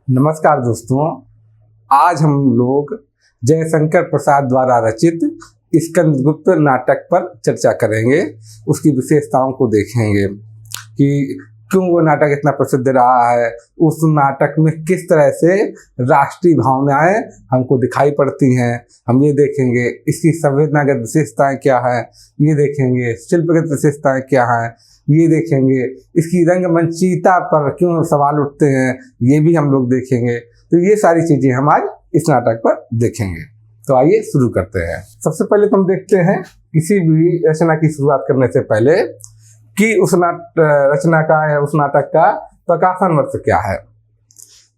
नमस्कार दोस्तों, आज हम लोग जयशंकर प्रसाद द्वारा रचित स्कंदगुप्त नाटक पर चर्चा करेंगे। उसकी विशेषताओं को देखेंगे कि क्यों वो नाटक इतना प्रसिद्ध रहा है, उस नाटक में किस तरह से राष्ट्रीय भावनाएं हमको दिखाई पड़ती हैं, हम ये देखेंगे। इसकी संवेदनागत विशेषताएं क्या हैं ये देखेंगे, शिल्पगत विशेषताएं क्या हैं ये देखेंगे, इसकी रंगमंचीता पर क्यों सवाल उठते हैं ये भी हम लोग देखेंगे। तो ये सारी चीजें हम आज इस नाटक पर देखेंगे। तो आइए शुरू करते हैं। सबसे पहले तो हम देखते हैं किसी भी रचना की शुरुआत करने से पहले कि उस रचना का या उस नाटक का प्रकाशन वर्ष क्या है।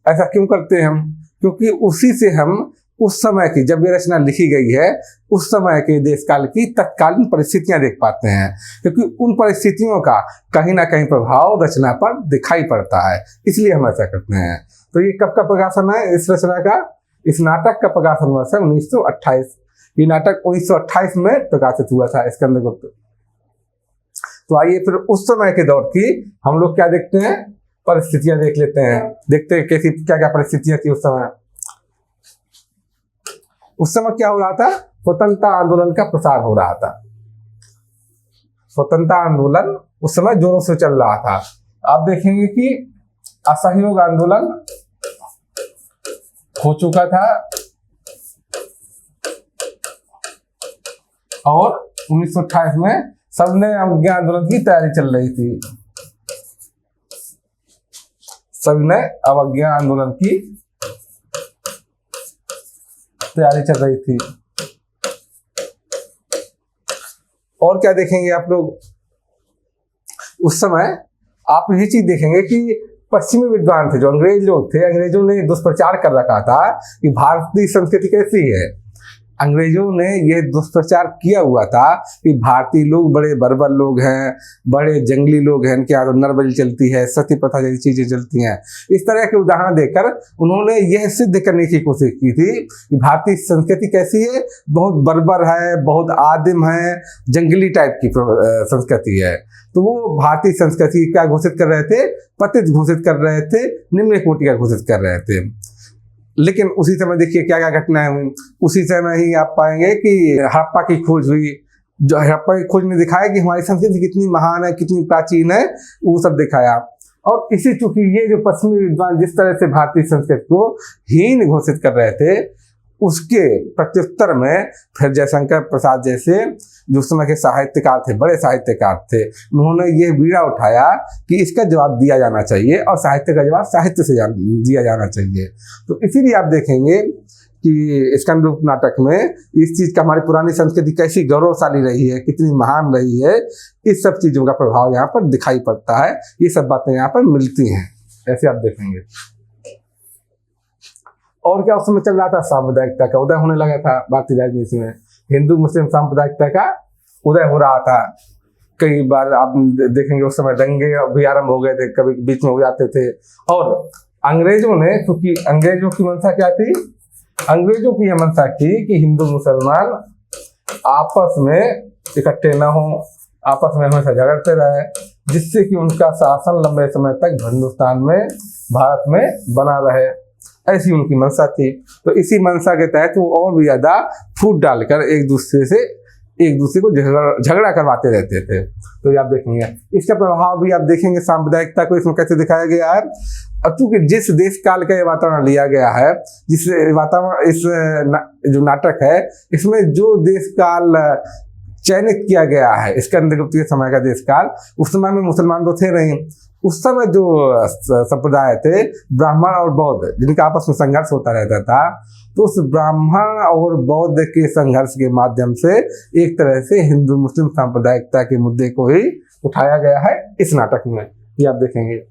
ऐसा क्यों करते हैं हम? क्योंकि उसी से हम उस समय की, जब ये रचना लिखी गई है, उस समय के देश काल की तत्कालीन परिस्थितियां देख पाते हैं, क्योंकि उन परिस्थितियों का कहीं ना कहीं प्रभाव रचना पर दिखाई पड़ता है, इसलिए हम ऐसा करते हैं। तो ये कब का प्रकाशन है इस रचना का? इस नाटक का प्रकाशन वर्ष है 1928। ये नाटक 1928 में प्रकाशित हुआ था, स्कंदगुप्त। तो आइए फिर उस समय के दौर की हम लोग क्या देखते हैं, परिस्थितियां देख लेते हैं। देखते हैं कैसी क्या क्या परिस्थितियां थी उस समय। उस समय क्या हो रहा था? स्वतंत्रता आंदोलन का प्रसार हो रहा था। स्वतंत्रता आंदोलन उस समय जोरों से चल रहा था। आप देखेंगे कि असहयोग आंदोलन हो चुका था और 1928 में सबने अवज्ञा आंदोलन की तैयारी चल रही थी। सबने अवज्ञा आंदोलन की तैयारी चल रही थी। और क्या देखेंगे आप लोग उस समय? आप ये चीज देखेंगे कि पश्चिमी विद्वान थे, जो अंग्रेज लोग थे, अंग्रेजों ने दुष्प्रचार कर रखा था कि भारतीय संस्कृति कैसी है। अंग्रेजों ने यह दुष्प्रचार किया हुआ था कि भारतीय लोग बड़े बर्बर लोग हैं, बड़े जंगली लोग हैं, इनके यहाँ नरबली चलती है, सती प्रथा जैसी चीजें चलती हैं। इस तरह के उदाहरण देकर उन्होंने यह सिद्ध करने की कोशिश की थी कि भारतीय संस्कृति कैसी है, बहुत बर्बर है, बहुत आदिम है, जंगली टाइप की संस्कृति है। तो वो भारतीय संस्कृति क्या घोषित कर रहे थे? पतित घोषित कर रहे थे, निम्न कोटि का घोषित कर रहे थे। लेकिन उसी समय देखिए क्या क्या घटनाएं हुई। उसी समय ही आप पाएंगे कि हड़प्पा की खोज हुई। जो हड़प्पा की खोज में दिखाया कि हमारी संस्कृति कितनी महान है, कितनी प्राचीन है, वो सब दिखाया। और इसी चूंकि ये जो पश्चिमी विद्वान जिस तरह से भारतीय संस्कृति को हीन घोषित कर रहे थे, उसके प्रत्युत्तर में फिर जयशंकर प्रसाद जैसे जो समय के साहित्यकार थे, बड़े साहित्यकार थे, उन्होंने ये बीड़ा उठाया कि इसका जवाब दिया जाना चाहिए और साहित्य का जवाब साहित्य से दिया जाना चाहिए। तो इसीलिए आप देखेंगे कि स्कंदगुप्त नाटक में इस चीज का, हमारी पुरानी संस्कृति कैसी गौरवशाली रही है, कितनी महान रही है, इस सब चीजों का प्रभाव यहाँ पर दिखाई पड़ता है। ये सब बातें यहाँ पर मिलती हैं, ऐसे आप देखेंगे। और क्या उस समय चल रहा था? सांप्रदायिकता का उदय होने लगा था भारतीय राजनीति में। हिंदू मुस्लिम सांप्रदायिकता का उदय हो रहा था। कई बार आप देखेंगे उस समय दंगे भी आरंभ हो गए थे, कभी बीच में हो जाते थे। और अंग्रेजों ने, क्योंकि अंग्रेजों की मंशा क्या थी? अंग्रेजों की यह मंशा थी कि हिंदू मुसलमान आपस में इकट्ठे न हो, आपस में हमेशा झगड़ते रहे, जिससे कि उनका शासन लंबे समय तक हिंदुस्तान में, भारत में बना रहे। ऐसी उनकी मंशा थी। तो इसी मंशा के तहत वो और भी ज्यादा फूट डालकर एक दूसरे को झगड़ा करवाते रहते थे। तो ये आप देखेंगे, इसका प्रभाव भी आप देखेंगे सांप्रदायिकता को इसमें कैसे दिखाया गया है। क्योंकि जिस देश काल का ये वातावरण लिया गया है, जिस वातावरण, इस जो नाटक है, इसमें जो देश काल चयनित किया गया है, स्कंदगुप्त के समय का देश काल, उस समय में मुसलमान तो थे नहीं। उस समय जो संप्रदाय थे, ब्राह्मण और बौद्ध, जिनका आपस में संघर्ष होता रहता था, तो उस ब्राह्मण और बौद्ध के संघर्ष के माध्यम से एक तरह से हिंदू मुस्लिम सांप्रदायिकता के मुद्दे को ही उठाया गया है इस नाटक में। ये आप देखेंगे।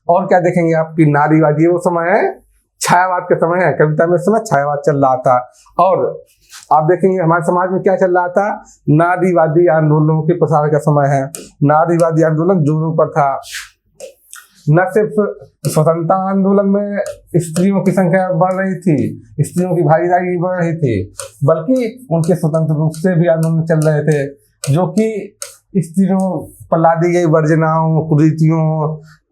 और क्या देखेंगे आप कि नारीवादी, वो समय है छायावाद का समय है। कविता में इस समय छायावाद चल रहा था। और आप देखेंगे हमारे समाज में क्या चल रहा था? नारीवादी आंदोलनों के प्रसार का समय है। नारीवादी आंदोलन जोरों पर था। न सिर्फ स्वतंत्रता आंदोलन में स्त्रियों की संख्या बढ़ रही थी, स्त्रियों की भागीदारी बढ़ रही थी, बल्कि उनके स्वतंत्र रूप से भी आंदोलन चल रहे थे, जो कि स्त्रियों पर लादी गई वर्जनाओं, कुरीतियों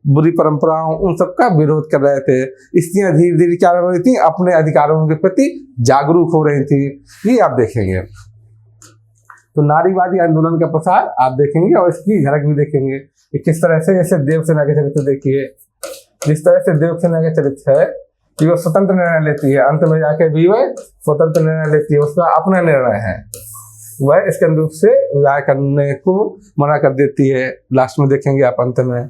बुरी परंपराओं उन सब का विरोध कर रहे थे। स्त्रियां धीरे धीरे क्या हो रही थी, अपने अधिकारों के प्रति जागरूक हो रही थी। ये आप देखेंगे। तो नारीवादी आंदोलन का प्रसार आप देखेंगे और इसकी झलक भी देखेंगे कि किस तरह से, जैसे देवसेना के चरित्र देखिए, जिस तरह से देवसेना के चरित्र है कि वो स्वतंत्र निर्णय लेती है, अंत में जाके भी वह स्वतंत्र निर्णय लेती है, उसका अपना निर्णय है, वह इसके अंदर से विवाह करने को मना कर देती है। लास्ट में देखेंगे आप अंत में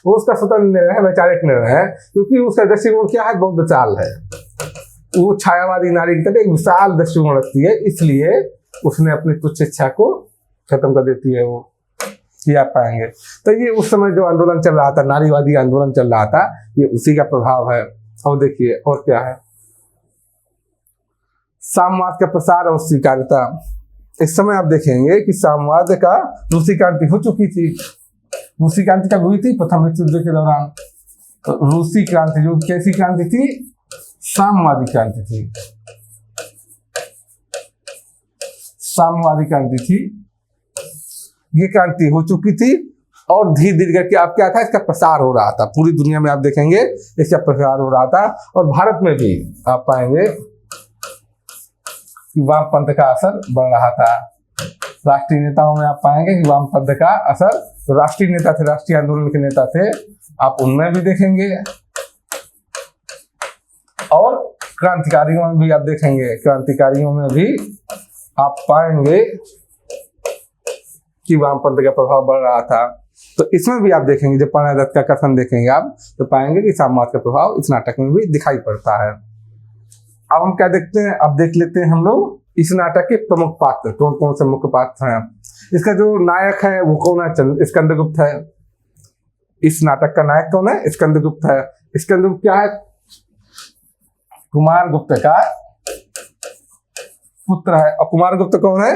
वो उसका स्वतंत्र निर्णय है, वैचारिक निर्णय है, क्योंकि उसका दृष्टिकोण क्या है, बहुत विशाल है। वो छायावादी नारी की तरह एक विशाल दृष्टिकोण रखती है, इसलिए उसने अपनी तुच्छ इच्छा को खत्म कर देती है। वो ये आप पाएंगे। तो ये उस समय जो आंदोलन चल रहा था, नारीवादी आंदोलन चल रहा था, ये उसी का प्रभाव है। और देखिए और क्या है, साम्यवाद का प्रसार और स्वीकार्यता। इस समय आप देखेंगे कि साम्यवाद का रूसी क्रांति हो चुकी थी। रूसी क्रांति कब हुई थी? प्रथम विश्व युद्ध के दौरान। तो रूसी क्रांति जो कैसी क्रांति थी? साम्यवादी क्रांति थी, साम्यवादी क्रांति थी। ये क्रांति हो चुकी थी और धीरे धीरे करके आप क्या था, इसका प्रसार हो रहा था पूरी दुनिया में। आप देखेंगे इसका प्रसार हो रहा था और भारत में भी आप पाएंगे कि वामपंथ का असर बढ़ रहा था। राष्ट्रीय नेताओं में आप पाएंगे कि वामपंथ का असर, तो राष्ट्रीय नेता थे, राष्ट्रीय आंदोलन के नेता थे, आप उनमें भी देखेंगे। और क्रांतिकारियों में भी आप देखेंगे, क्रांतिकारियों में भी आप पाएंगे कि वामपंथ का प्रभाव बढ़ रहा था। तो इसमें भी आप देखेंगे, जब प्रणय दत्त का कथन देखेंगे आप, तो पाएंगे कि साम्यवाद का प्रभाव इस नाटक में भी दिखाई पड़ता है। अब हम क्या देखते हैं, अब देख लेते हैं हम लोग इस नाटक के प्रमुख पात्र, कौन कौन से मुख्य पात्र हैं। इसका जो नायक है वो कौन है? स्कंदगुप्त है। इस नाटक का नायक कौन है? स्कंदगुप्त है। स्कंदगुप्त क्या है? कुमारगुप्त का पुत्र है। और कुमारगुप्त कौन है?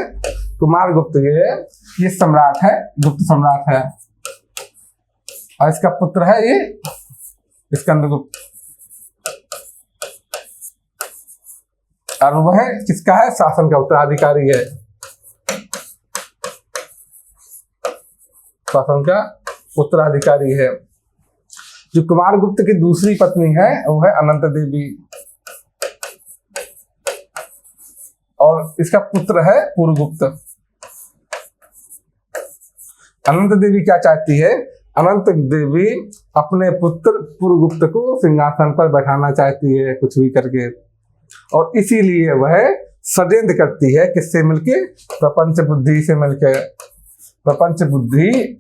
कुमारगुप्त ये सम्राट है, गुप्त सम्राट है, और इसका पुत्र है ये स्कंदगुप्त। और वह किसका है? शासन का उत्तराधिकारी है, शासन का उत्तराधिकारी है। जो कुमारगुप्त की दूसरी पत्नी है वो है अनंत देवी, और इसका पुत्र है पुरगुप्त। अनंत देवी क्या चाहती है? अनंत देवी अपने पुत्र पुरगुप्त को सिंहासन पर बैठाना चाहती है कुछ भी करके, और इसीलिए वह षड्यंत्र करती है। किससे मिलके? प्रपंच बुद्धि से मिलकर, प्रपंच बुद्धि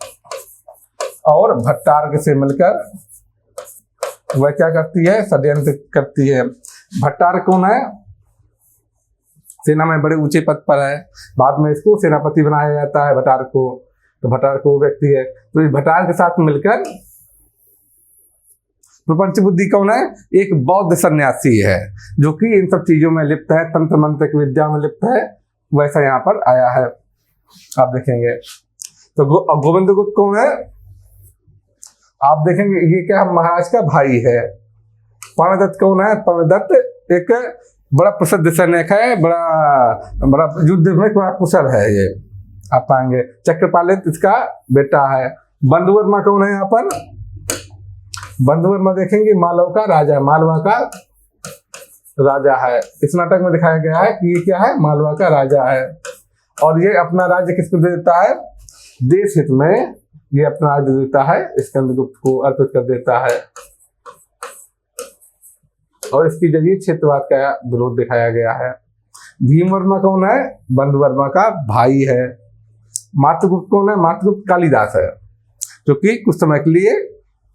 और भट्टार्क से मिलकर वह क्या करती है? षड्यंत्र करती है। भट्टार्क कौन है? सेना में बड़े ऊंचे पद पर है, बाद में इसको सेनापति बनाया जाता है भट्टार्क को। तो भट्टार्क वो व्यक्ति है। तो इस भट्टार्क के साथ मिलकर प्रपंच बुद्धि कौन है? एक बौद्ध सन्यासी है जो कि इन सब चीजों में लिप्त है, तंत्र मंत्र की विद्या में लिप्त है, वैसा यहाँ पर आया है, आप देखेंगे। तो गोविंदगुप्त कौन है? आप देखेंगे ये क्या, महाराज का भाई है। प्रणयदत्त कौन है? प्रणयदत्त एक बड़ा प्रसिद्ध सैनिक है, बड़ा युद्ध में बड़ा कुशल है, ये आप पाएंगे। चक्रपालित इसका बेटा है। बंधुवर्मा कौन है यहाँ पर? बंधुवर्मा देखेंगे मालवा का राजा, मालवा का राजा है। इस नाटक में दिखाया गया है कि ये क्या है? मालवा का राजा है, और ये अपना राज्य किसको दे देता है? देश हित में ये अपना राज्य देता है, स्कंदगुप्त को अर्पित कर देता है, और इसके जरिए क्षेत्रवाद का विरोध दिखाया गया है। भीमवर्मा कौन है? बंधुवर्मा का भाई है। मातृगुप्त कौन है? मातृगुप्त कालिदास है, जो कि कुछ समय के लिए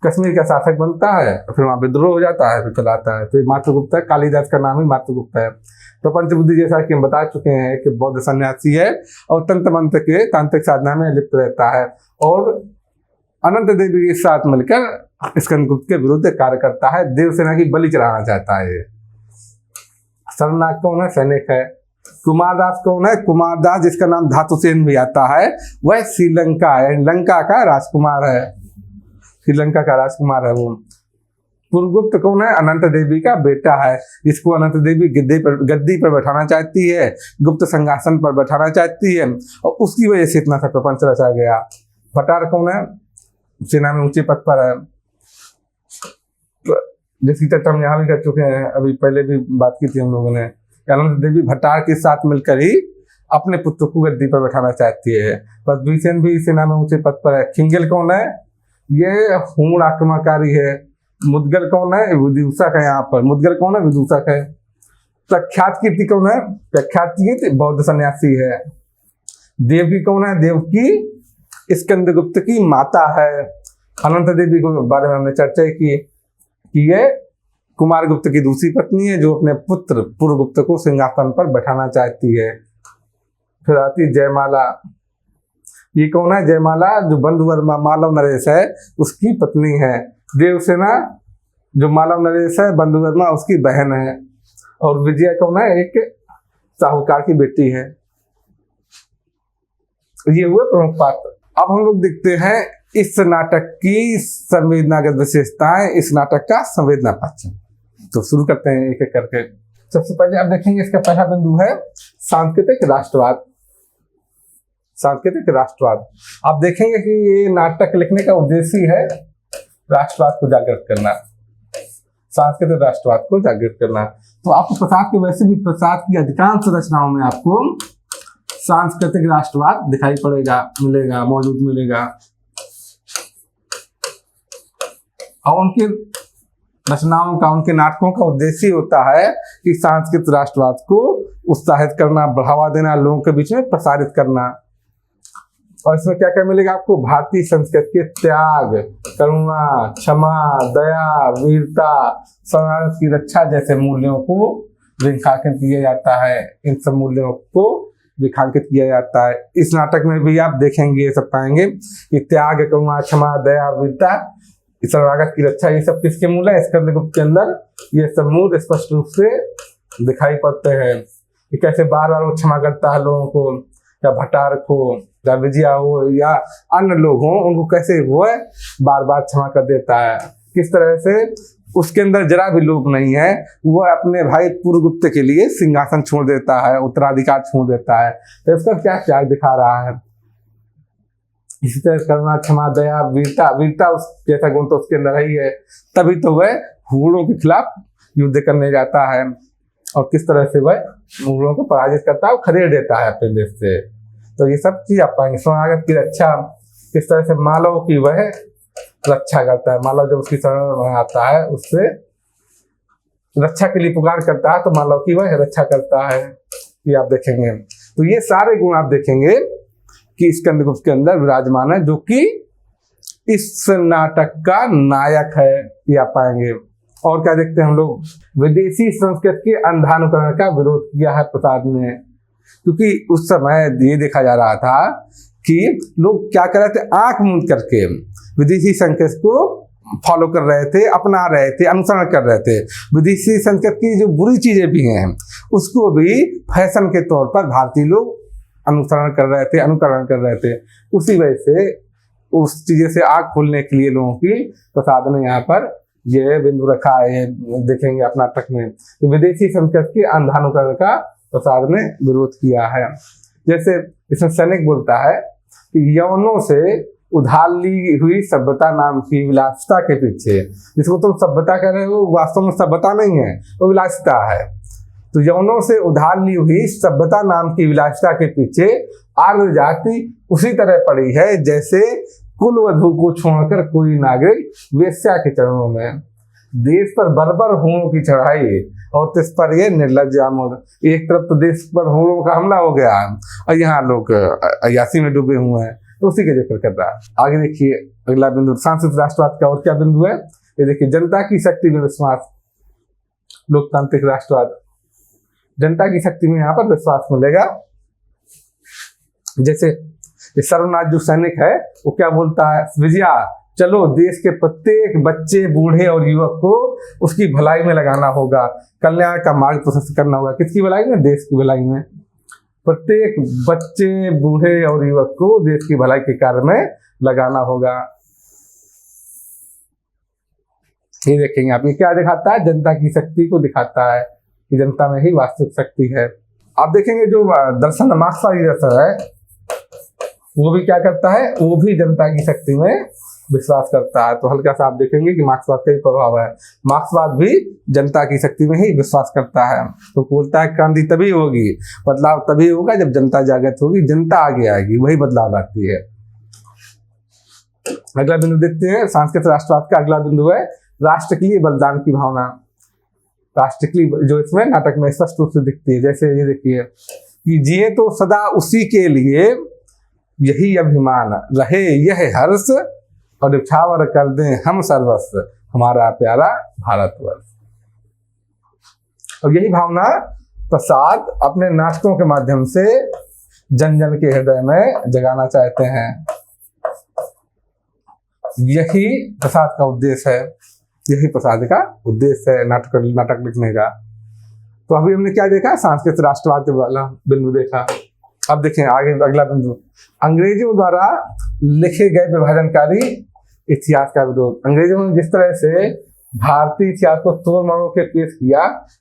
कश्मीर का शासक बनता है, फिर वहां विद्रोह हो जाता है, फिर चलाता है। तो मातृगुप्त है, कालिदास का नाम ही मातृगुप्त है। प्रपंच बुद्धि जैसा कि हम बता चुके हैं कि बौद्ध सन्यासी है और तंत्र मंत्र के तांत्रिक साधना में लिप्त रहता है, और अनंत देवी के साथ मिलकर स्कंदगुप्त के विरुद्ध कार्य करता है, देवसेना की बलि चढ़ाना चाहता है। शरनाग कौन है? सैनिक है। कुमारदास कौन है? कुमारदास जिसका नाम धातुसेन भी आता है, वह श्रीलंका है, लंका का राजकुमार है, श्रीलंका का राजकुमार है वो। पुरगुप्त कौन है? अनंत देवी का बेटा है, जिसको अनंत देवी गद्दी पर बैठाना चाहती है, गुप्त सिंहासन पर बैठाना चाहती है, और उसकी वजह से इतना सा प्रपंच रचा गया। भट्टार्क कौन है? सेना में ऊंचे पद पर है। जिसकी चर्चा हम यहाँ भी कर चुके हैं, अभी पहले भी बात की थी हम लोगों ने। अनंत देवी भट्टार के साथ मिलकर ही अपने पुत्र को गद्दी पर बैठाना चाहती है। पद्मसेन भी सेना में ऊंचे पद पर है। खिंगल कौन है? ये हूण आक्रमणकारी है। मुदगल कौन है? विदूषक है। यहाँ पर मुदगल कौन है? विदूषक है। प्रख्यात कीर्ति कौन है? प्रख्यात कीर्ति बौद्ध सन्यासी है। देवकी कौन है? देवकी स्कंदगुप्त की माता है। अनंत देवी के बारे में हमने चर्चा की कि ये कुमार गुप्त की दूसरी पत्नी है, जो अपने पुत्र पुरगुप्त को सिंहासन पर बैठाना चाहती है। फिर आती जयमाला। ये कौन है? जयमाला जो बंधुवर्मा मालव नरेश है उसकी पत्नी है। देवसेना जो मालव नरेश है बंधुवर्मा उसकी बहन है। और विजया कौन है? एक साहूकार की बेटी है। ये हुए प्रमुख पात्र। अब हम लोग देखते हैं इस नाटक की संवेदनागत विशेषताएं, इस नाटक का संवेदना पक्ष। तो शुरू करते हैं एक एक करके। सबसे पहले आप देखेंगे इसका पहला बिंदु है सांस्कृतिक राष्ट्रवाद। सांस्कृतिक राष्ट्रवाद। आप देखेंगे कि ये नाटक लिखने का उद्देश्य ही है राष्ट्रवाद को जागृत करना, सांस्कृतिक राष्ट्रवाद को जागृत करना। तो आपको प्रसाद के वैसे भी प्रसाद की अधिकांश रचनाओं में आपको सांस्कृतिक राष्ट्रवाद दिखाई पड़ेगा, मिलेगा, मौजूद मिलेगा। और उनके रचनाओं का, उनके नाटकों का उद्देश्य होता है कि सांस्कृतिक राष्ट्रवाद को उत्साहित करना, बढ़ावा देना, लोगों के बीच में प्रसारित करना। और इसमें क्या क्या मिलेगा आपको? भारतीय संस्कृति के त्याग, करुणा, क्षमा, दया, वीरता, समाज की रक्षा जैसे मूल्यों को रेखांकित किया जाता है। इन सब मूल्यों को रेखांकित किया जाता है। इस नाटक में भी आप देखेंगे, ये सब पाएंगे कि त्याग, करुणा, क्षमा, दया, वीरता, समाज की रक्षा, ये सब किसके मूल है? स्कंदगुप्त के अंदर ये सब मूल स्पष्ट रूप से दिखाई पड़ते हैं कि कैसे बार बार वो क्षमा करता है लोगों को, या भट्टार को, या विजया हो, या अन्य लोग हों, उनको कैसे वो है बार बार क्षमा कर देता है। किस तरह से उसके अंदर जरा भी लोभ नहीं है, वो अपने भाई पुरगुप्त के लिए सिंहासन छोड़ देता है, उत्तराधिकार छोड़ देता है। तो इसका क्या त्याग दिखा रहा है। इसी तरह करुणा, क्षमा, दया, वीरता, वीरता उस जैसा गुण तो उसके अंदर ही है, तभी तो वह हुड़ों के खिलाफ युद्ध करने जाता है। और किस तरह से वह मुगलों को पराजित करता है, खदेड़ देता है अपने देश से। तो ये सब चीज आप पाएंगे। समाज की रक्षा, किस तरह से मालव की वह रक्षा करता है। मालव जब उसकी शरण में आता है, उससे रक्षा के लिए पुकार करता है, तो मालव की वह रक्षा करता है। ये आप देखेंगे। तो ये सारे गुण आप देखेंगे कि स्कंदगुप्त के अंदर विराजमान है, जो कि इस नाटक का नायक है। ये आप पाएंगे। और क्या देखते हैं हम लोग? विदेशी संस्कृति के अंधानुकरण का विरोध किया है प्रसाद ने, क्योंकि उस समय ये देखा जा रहा था कि लोग क्या कर रहे थे, आंख मूंद करके विदेशी संस्कृति को फॉलो कर रहे थे, अपना रहे थे, अनुसरण कर रहे थे। विदेशी संस्कृति की जो बुरी चीजें भी हैं उसको भी फैशन के तौर पर भारतीय लोग अनुसरण कर रहे थे, अनुकरण कर रहे थे। उसी वजह से उस चीजें से आंख खोलने के लिए लोगों की प्रसाद ने यहाँ पर ये बिंदु रखा है। ये देखेंगे अपना नाटक में कि विदेशी संस्कृति के अंधानुकरण का प्रसाद ने विरोध किया है। जैसे इसमें सैनिक बोलता है कि यवनों से उधार ली हुई सभ्यता नाम की विलासिता के पीछे, जिसको तुम सभ्यता कह रहे हो वास्तव में सभ्यता नहीं है, वो विलासिता है। तो यवनों से उधार ली हुई सभ्यता नाम की विलासिता के पीछे आर्य जाति उसी तरह पड़ी है जैसे कुल वधू को छोड़कर कोई नागरिक वेश्या के चरणों में। देश पर बर्बर होड़ों की चढ़ाई और तिस पर ये निर्लज्ज आमोद। एक तरफ तो देश पर होड़ों का हमला हो गया और यहाँ लोग अयासी में डूबे हुए हैं, तो उसी का जिक्र कर रहा है। आगे देखिए अगला बिंदु सांस्कृतिक राष्ट्रवाद का और क्या बिंदु है, ये देखिए जनता की शक्ति में विश्वास। लोकतांत्रिक राष्ट्रवाद, जनता की शक्ति में यहाँ पर विश्वास मिलेगा। जैसे सर्वनाथ जो सैनिक है वो क्या बोलता है, विजया चलो देश के प्रत्येक बच्चे, बूढ़े और युवक को उसकी भलाई में लगाना होगा, कल्याण का मार्ग प्रशस्त करना होगा। किसकी भलाई में? देश की भलाई में। प्रत्येक बच्चे, बूढ़े और युवक को देश की भलाई के कार्य में लगाना होगा। ये देखेंगे आप, ये क्या दिखाता है? जनता की शक्ति को दिखाता है कि जनता में ही वास्तविक शक्ति है। आप देखेंगे जो दर्शन मार्क्सवादी दर्शन है वो भी क्या करता है, वो भी जनता की शक्ति में विश्वास करता है। तो हल्का सा आप देखेंगे कि मार्क्सवाद का ही प्रभाव है। मार्क्सवाद भी जनता की शक्ति में ही विश्वास करता है। तो बोलता है क्रांति तभी होगी, बदलाव तभी होगा जब जनता जागृत होगी, जनता आगे आएगी, वही बदलाव लाती है। अगला बिंदु देखते हैं सांस्कृतिक राष्ट्रवाद का। अगला बिंदु है राष्ट्र के लिए बलिदान की भावना। राष्ट्र के लिए जो इसमें नाटक में स्पष्ट रूप से दिखती है। जैसे ये देखिए कि जिए तो सदा उसी के लिए, यही अभिमान रहे यह हर्ष, और निछावर कर दें हम सर्वस्व हमारा प्यारा भारतवर्ष। और यही भावना प्रसाद अपने नाटकों के माध्यम से जन जन के हृदय में जगाना चाहते हैं। यही प्रसाद का उद्देश्य है, यही प्रसाद का उद्देश्य है नाटक लिखने का। तो अभी हमने क्या देखा, सांस्कृतिक राष्ट्रवाद वाला बिंदु देखा। अब देखें आगे अगला बिंदु, अंग्रेजों द्वारा लिखे गए विभाजनकारी इतिहास का विरोध। अंग्रेजों ने जिस तरह से भारतीय इतिहास को तोड़ मरोड़ के पेश किया,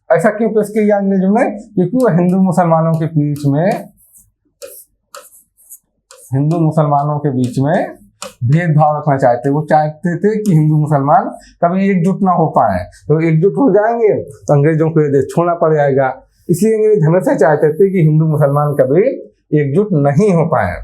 ऐसा क्यों पेश किया अंग्रेजों ने? क्योंकि वो हिंदू मुसलमानों के बीच में भेदभाव रखना चाहते। वो चाहते थे कि हिंदू मुसलमान कभी एकजुट ना हो पाए। तो एकजुट हो जाएंगे तो अंग्रेजों को ये देश छोड़ना पड़ जाएगा। इसलिए अंग्रेज हमेशा चाहते थे कि हिंदू मुसलमान कभी एकजुट नहीं हो पाए।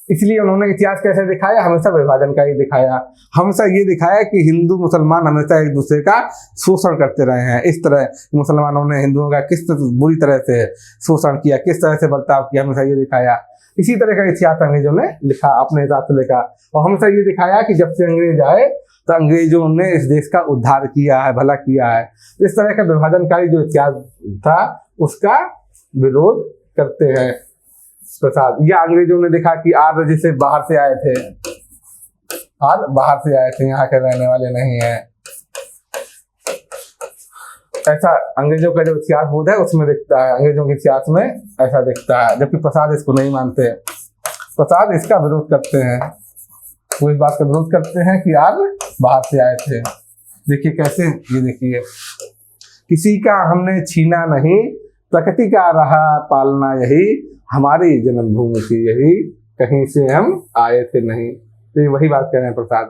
इसलिए उन्होंने इतिहास कैसे दिखाया, हमेशा विभाजन का ही दिखाया। हमेशा ये दिखाया कि हिंदू मुसलमान हमेशा एक दूसरे का शोषण करते रहे हैं। इस तरह मुसलमानों ने हिंदुओं का किस बुरी तरह से शोषण किया, किस तरह से बर्ताव किया, हमेशा ये दिखाया। इसी तरह का इतिहास अंग्रेजों ने लिखा, अपने हिसाब से लिखा। और हमेशा ये दिखाया कि जब से अंग्रेज आए तो अंग्रेजों ने इस देश का उद्धार किया है, भला किया है। इस तरह का विभाजनकारी जो इतिहास था उसका विरोध करते हैं प्रसाद। या अंग्रेजों ने देखा कि आर्य जैसे बाहर से आए थे, यहाँ के रहने वाले नहीं है। ऐसा अंग्रेजों का जो इतिहास बोध है उसमें दिखता है, अंग्रेजों के इतिहास में ऐसा दिखता है। जबकि प्रसाद इसको नहीं मानते, प्रसाद इसका विरोध करते हैं। वो इस बात का विरोध करते हैं कि आर्य बाहर से आए थे। देखिए कैसे, ये देखिए, किसी का हमने छीना नहीं, प्रकृति का रहा पालना यही, हमारी जन्मभूमि थी यही, कहीं से हम आए थे नहीं। तो ये वही बात कह रहे हैं प्रसाद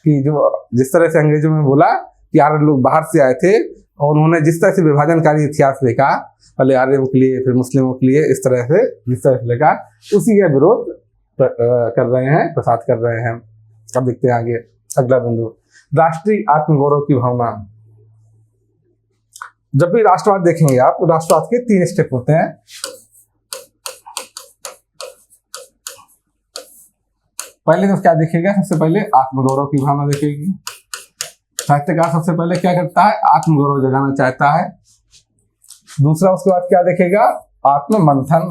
कि जो जिस तरह से अंग्रेजों में बोला कि आर्य लोग बाहर से आए थे, और उन्होंने जिस तरह से विभाजनकारी इतिहास लिखा, पहले आर्यों के लिए फिर मुस्लिमों के लिए, इस तरह से जिस तरह से लिखा, उसी का विरोध कर रहे हैं, प्रसाद कर रहे हैं। अब देखते हैं आगे अगला बिंदु, राष्ट्रीय आत्मगौरव की भावना। जब भी राष्ट्रवाद देखेंगे आप, राष्ट्रवाद के 3 स्टेप होते हैं। पहले तो क्या देखेगा, सबसे पहले आत्मगौरव की भावना देखेगी। साहित्यकार सबसे पहले क्या करता है, आत्मगौरव जगाना चाहता है। दूसरा उसके बाद क्या देखेगा, आत्ममंथन,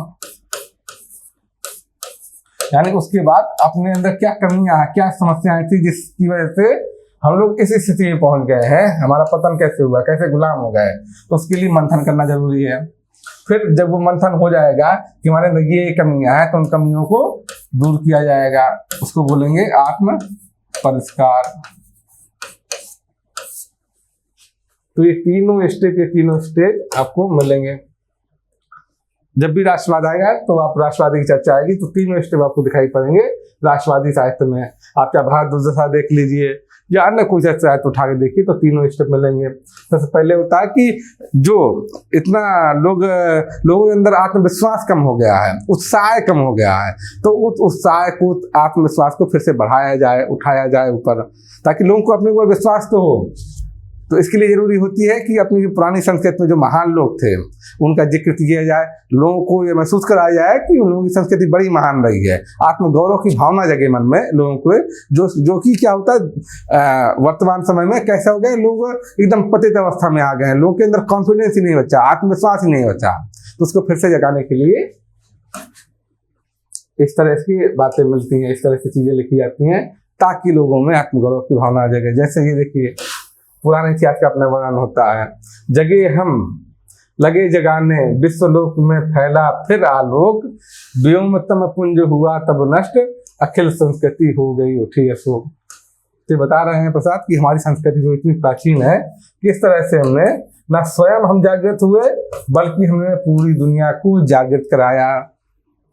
यानी उसके बाद अपने अंदर क्या कमियां हैं, क्या समस्याएं थी जिसकी वजह से हम लोग इस स्थिति में पहुंच गए हैं, हमारा पतन कैसे हुआ, कैसे गुलाम हो गए, तो उसके लिए मंथन करना जरूरी है। फिर जब वो मंथन हो जाएगा कि हमारे अंदर ये कमियां हैं, तो उन कमियों को दूर किया जाएगा, उसको बोलेंगे आत्म परिष्कार। तो ये तीनों स्टेज आपको मिलेंगे। जब भी राष्ट्रवाद आएगा तो आप राष्ट्रवादी की चर्चा आएगी तो 3 स्टेप आपको दिखाई पड़ेंगे राष्ट्रवादी साहित्य में। आप चाहे भारत दुर्दशा देख लीजिए या अन्य कोई साहित्य उठा के देखिए तो 3 स्टेप मिलेंगे। सबसे पहले होता है कि जो इतना लोगों के अंदर आत्मविश्वास कम हो गया है, उत्साह कम हो गया है, तो उस उत्साह को, आत्मविश्वास को फिर से बढ़ाया जाए, उठाया जाए ऊपर, ताकि लोगों को अपने ऊपर विश्वास तो हो। तो इसके लिए जरूरी होती है कि अपनी जो पुरानी संस्कृति में जो महान लोग थे उनका जिक्र किया जाए, लोगों को ये महसूस कराया जाए कि उन लोगों की संस्कृति बड़ी महान रही है। आत्मगौरव की भावना जगे मन में लोगों को, जो कि क्या होता है वर्तमान समय में कैसा हो गया, लोग एकदम पतित अवस्था में आ गए हैं, लोगों के अंदर कॉन्फिडेंस ही नहीं बचा, आत्मविश्वास ही नहीं बचा। तो उसको फिर से जगाने के लिए इस तरह की बातें मिलती हैं, इस तरह की चीजें लिखी जाती हैं ताकि लोगों में आत्मगौरव की भावना जगे। जैसे ये देखिए पुराने इतिहास का अपना वर्णन होता है, जगे हम लगे जगाने, विश्वलोक में फैला फिर आलोक, व्योमतम पुंज हुआ तब नष्ट, अखिल संस्कृति हो गई उठी अशोक। तो बता रहे हैं प्रसाद कि हमारी संस्कृति जो इतनी प्राचीन है, किस तरह से हमने न स्वयं हम जागृत हुए बल्कि हमने पूरी दुनिया को जागृत कराया,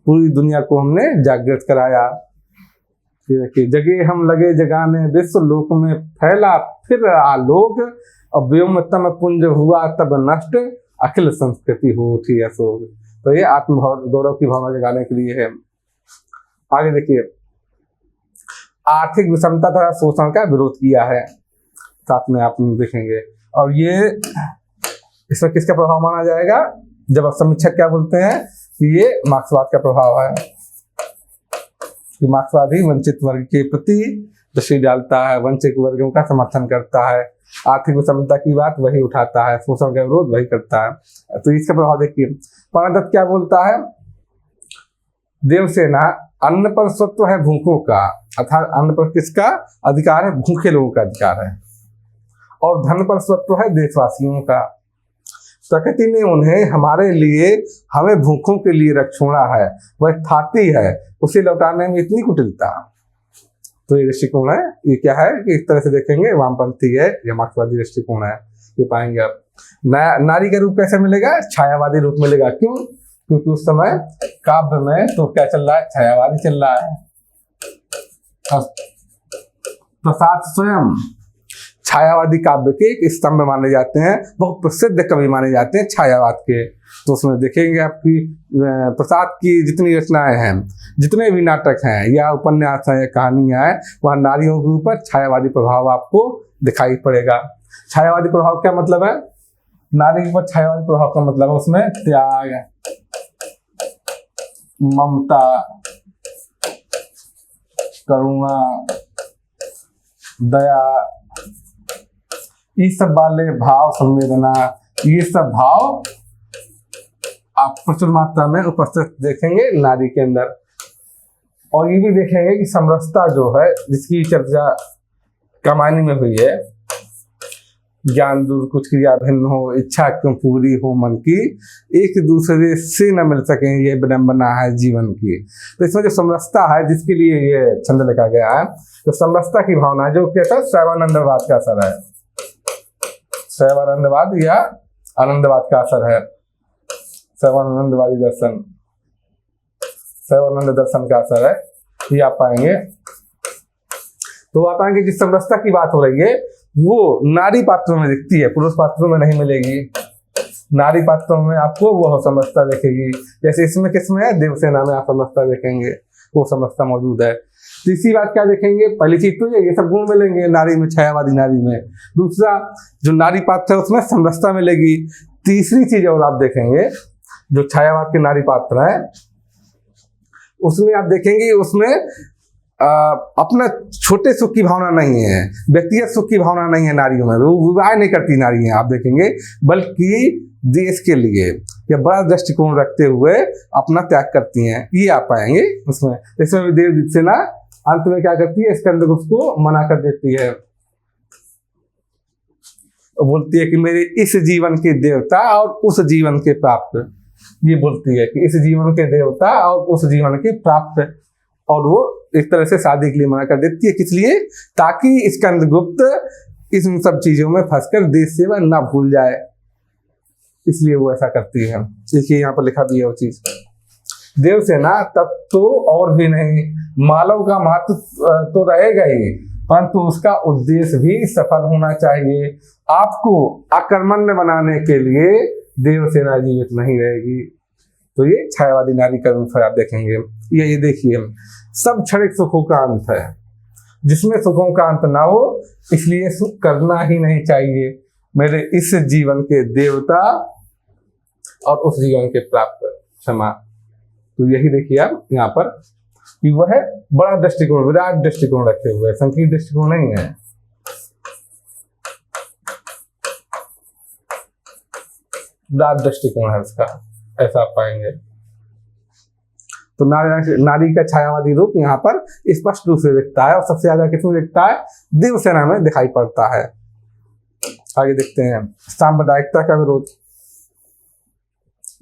पूरी दुनिया को हमने जागृत कराया। ये देखिए, जगे हम लगे जगाने विश्व लोक में फैला फिर आलोक, और व्योमतम पुंज हुआ तब नष्ट, अखिल संस्कृति हो उठी अशोक। तो ये आत्म गौरव की भावना जगाने के लिए है। आगे देखिए, आर्थिक विषमता तथा शोषण का विरोध किया है, साथ में आप देखेंगे। और ये इसमें किसका प्रभाव माना जाएगा? जब आप समीक्षक क्या बोलते हैं कि ये मार्क्सवाद का प्रभाव है, कि मार्क्सवादी वंचित वर्ग के प्रति दृष्टि डालता है, वंचित वर्गों का समर्थन करता है, आर्थिक विषमता की बात वही उठाता है, शोषण का विरोध वही करता है। तो इसका प्रभाव देखिए। प्रणदत्त क्या बोलता है? देवसेना अन्न पर स्वत्व है भूखों का, अर्थात अन्न पर किसका अधिकार है? भूखे लोगों का अधिकार है। और धन पर स्वत्व है देशवासियों का। प्रकृति ने उन्हें हमारे लिए, हमें भूखों के लिए रख छोड़ा है, वह थाती है, उसे लौटाने में इतनी कुटिलता। तो ये दृष्टिकोण है, ये क्या है कि इस तरह से देखेंगे वामपंथी है या मार्क्सवादी दृष्टिकोण है, ये पाएंगे आप। नारी का रूप कैसे मिलेगा? छायावादी रूप मिलेगा। क्यों? क्योंकि उस समय काव्य में तो क्या चल रहा है? छायावादी चल रहा है। प्रसाद स्वयं छायावादी काव्य के एक स्तंभ माने जाते हैं, बहुत प्रसिद्ध कवि माने जाते हैं छायावाद के। तो उसमें देखेंगे आपकी प्रसाद की जितनी रचनाएं हैं, जितने भी नाटक हैं या उपन्यास हैं या कहानियां हैं, वहाँ नारियों के ऊपर छायावादी प्रभाव आपको दिखाई पड़ेगा। छायावादी प्रभाव क्या मतलब है? नारी के ऊपर छायावादी प्रभाव का मतलब है उसमें त्याग, ममता, करुणा, दया, ये सब वाले भाव, संवेदना, ये सब भाव आप प्रचुर मात्रा में उपस्थित देखेंगे नारी के अंदर। और ये भी देखेंगे कि समरसता जो है, जिसकी चर्चा कमानी में हुई है, ज्ञान दूर कुछ क्रिया भिन्न हो, इच्छा क्यों पूरी हो मन की, एक दूसरे से न मिल सके, ये विडंबना है जीवन की। तो इसमें जो समरसता है, जिसके लिए ये छंद लिखा गया है, तो समरसता की भावना जो कैसा शैवानंदवाद का असर है, शैवानंदवाद या आनंदवाद का असर है, शैवानंदवादी दर्शन, शैवानंद दर्शन का असर है, ये आप पाएंगे। तो आप पाएंगे जिस समरसता की बात हो रही है वो नारी पात्रों में दिखती है, पुरुष पात्रों में नहीं मिलेगी। नारी पात्रों में आपको वो समरसता दिखेगी, जैसे इसमें किसमें है? देवसेना में आप समरसता देखेंगे, वो समरसता मौजूद है। तीसरी बात क्या देखेंगे? पहली चीज तो ये सब गुण मिलेंगे नारी में, छायावादी नारी में। दूसरा, जो नारी पात्र है उसमें समरसता मिलेगी। तीसरी चीज और आप देखेंगे, जो छायावाद के नारी पात्र है उसमें आप देखेंगे, उसमें अपना छोटे सुख की भावना नहीं है, व्यक्तिगत सुख की भावना नहीं है नारियों में, वो विवाह नहीं करती नारियां आप देखेंगे, बल्कि देश के लिए या बड़ा दृष्टिकोण रखते हुए अपना त्याग करती हैं, ये आप पाएंगे उसमें। इसमें भी देवसेना अंत में क्या करती है? स्कंदगुप्त को मना कर देती है, बोलती है कि मेरे इस जीवन के देवता और उस जीवन के प्राप्त, ये बोलती है कि इस जीवन के देवता और उस जीवन के प्राप्त, और वो एक तरह से शादी के लिए मना कर देती है। किस लिए? ताकि स्कंदगुप्त इन सब चीजों में फंसकर देश सेवा ना भूल जाए, इसलिए वो ऐसा करती है। देखिए यहाँ पर लिखा भी है वो चीज। देवसेना तब तो और भी नहीं, मालव का महत्व तो रहेगा ही, परंतु उसका उद्देश्य भी सफल होना चाहिए। आपको आक्रमण बनाने के लिए देवसेना जीवित नहीं रहेगी। तो ये छायावादी नारी का रूप है, आप देखेंगे। ये देखिए, सब क्षणिक सुखों का अंत है, जिसमें सुखों का अंत ना हो, इसलिए सुख करना ही नहीं चाहिए। मेरे इस जीवन के देवता और उस जीवन के प्राप्त, क्षमा। तो यही देखिए आप यहाँ पर कि वह बड़ा दृष्टिकोण, विराट दृष्टिकोण रखे हुए, संकीर्ण दृष्टिकोण नहीं है। विराट दृष्टिकोण है उसका, ऐसा आप पाएंगे। तो नारी का छायावादी रूप यहाँ पर स्पष्ट रूप से दिखता है, और सबसे ज्यादा किसमें दिखता है? देवसेना में दिखाई पड़ता है। आगे देखते हैं, सांप्रदायिकता का विरोध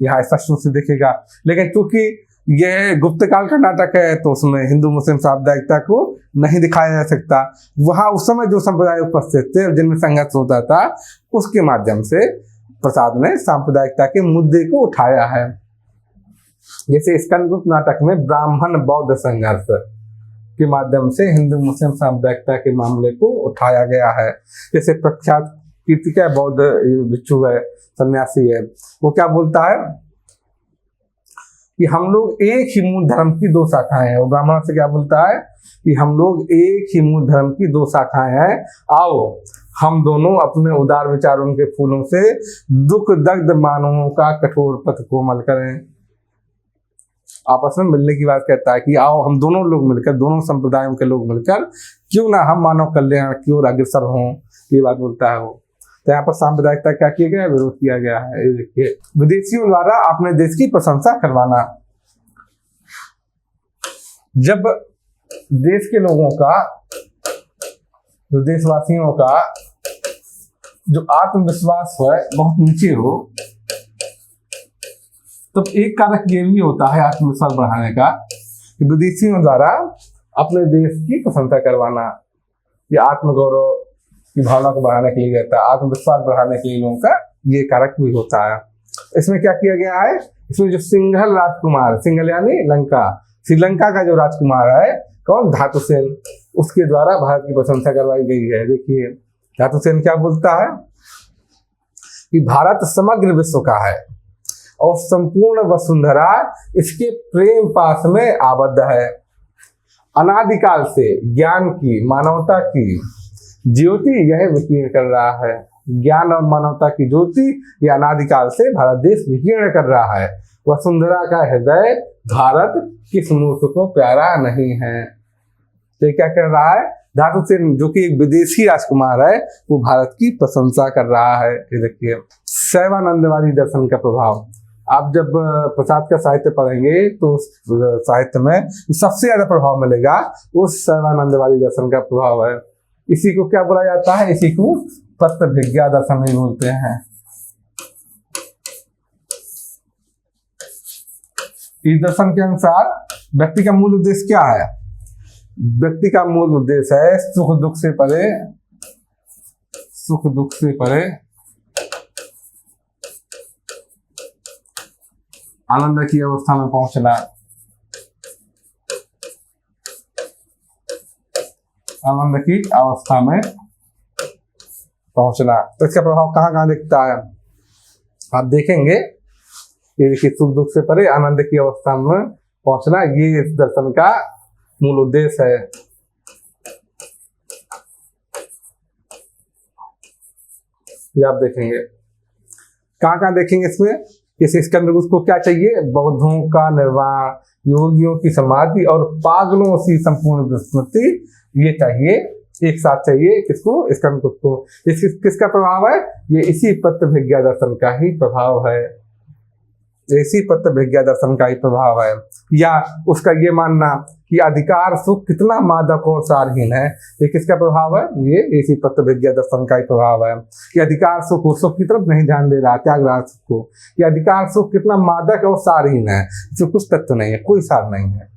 यहाँ स्पष्ट रूप से दिखेगा, लेकिन चूंकि यह गुप्त काल का नाटक है तो उसमें हिंदू मुस्लिम सांप्रदायिकता को नहीं दिखाया जा सकता। वहां उस समय जो संप्रदाय उपस्थित थे, जिनमें संघर्ष होता था, उसके माध्यम से प्रसाद ने सांप्रदायिकता के मुद्दे को उठाया है। जैसे स्कंदगुप्त नाटक में ब्राह्मण बौद्ध संघर्ष, के माध्यम से हिंदू मुस्लिम सांप्रदायिकता के मामले को उठाया गया है। जैसे प्रख्यात कीर्तिका बौद्ध भिक्षु है, सन्यासी है, वो क्या बोलता है कि हम लोग एक ही मूल धर्म की दो शाखाएं हैं। वो ब्राह्मण से क्या बोलता है कि हम लोग एक ही मूल धर्म की दो शाखाएं हैं, आओ हम दोनों अपने उदार विचारों के फूलों से दुख दग्ध मानवों का कठोर पथ कोमल करें। आपस में मिलने की बात कहता है कि आओ हम दोनों लोग मिलकर, दोनों संप्रदायों के लोग मिलकर क्यों ना हम मानव कल्याण की ओर अग्रसर हों, ये बात बोलता है वो। तो यहाँ पर सांप्रदायिकता क्या किया गया है, विरोध किया गया है। ये देखिए, विदेशियों द्वारा अपने देश की प्रशंसा करवाना। जब देश के लोगों का, जो देशवासियों का जो आत्मविश्वास है बहुत नीचे हो, तो एक कारक ये भी होता है आत्मविश्वास बढ़ाने का कि विदेशियों द्वारा अपने देश की प्रशंसा करवाना। ये आत्मगौरव की भावना को बढ़ाने के लिए रहता है, आत्मविश्वास बढ़ाने के लिए लोगों का ये कारक भी होता है। इसमें क्या किया गया है, इसमें जो सिंघल राजकुमार, सिंघल यानी लंका, श्रीलंका का जो राजकुमार है कौन, धातुसेन, उसके द्वारा भारत की प्रशंसा करवाई गई है। देखिए धातुसेन क्या बोलता है कि भारत समग्र विश्व का है और संपूर्ण वसुंधरा इसके प्रेम पास में आबद्ध है। अनादिकाल से ज्ञान की, मानवता की ज्योति यह विकीर्ण कर रहा है। ज्ञान और मानवता की ज्योति यह अनादिकाल से भारत देश विकीर्ण कर रहा है। वसुंधरा का हृदय भारत किस मूर्ख को प्यारा नहीं है। तो क्या कर रहा है, धातुसेन जो कि एक विदेशी राजकुमार है, वो भारत की प्रशंसा कर रहा है। ये देखिए शैवानंदवादी दर्शन का प्रभाव। आप जब प्रसाद का साहित्य पढ़ेंगे तो उस साहित्य में सबसे ज्यादा प्रभाव मिलेगा उस शैवानंदवादी दर्शन का प्रभाव है। इसी को क्या बोला जाता है, इसी को तत्वभिज्ञा दर्शन भी बोलते हैं। इस दर्शन के अनुसार व्यक्ति का मूल उद्देश्य क्या है, व्यक्ति का मूल उद्देश्य है सुख दुख से परे, सुख दुख से परे आनंद की अवस्था में पहुंचना। आनंद की अवस्था में पहुंचना। तो इसका प्रभाव कहाँ कहाँ दिखता है आप देखेंगे। ये देखिए सुख दुख से परे आनंद की अवस्था में पहुंचना, ये इस दर्शन का मूल उद्देश्य है। ये आप देखेंगे कहाँ कहाँ देखेंगे इसमें। इस स्कंद को क्या चाहिए, बौद्धों का निर्वाण, योगियों की समाधि और पागलों की संपूर्ण विस्मृति, ये चाहिए, एक साथ चाहिए। किसको, स्कंद को। किसका प्रभाव है, ये इसी तत्वभिज्ञा दर्शन का ही प्रभाव है। इसी तत्वभिज्ञा दर्शन का ही प्रभाव है। या उसका ये मानना कि अधिकार सुख कितना मादक और सारहीन है, ये किसका प्रभाव है, ये इसी तत्वभिज्ञा दर्शन का ही प्रभाव है। कि अधिकार सुख की तरफ नहीं ध्यान दे रहा, त्याग रहा सुख को। कि अधिकार सुख कितना मादक और सारहीन है, इसमें कुछ तत्व नहीं है, कोई सार नहीं है।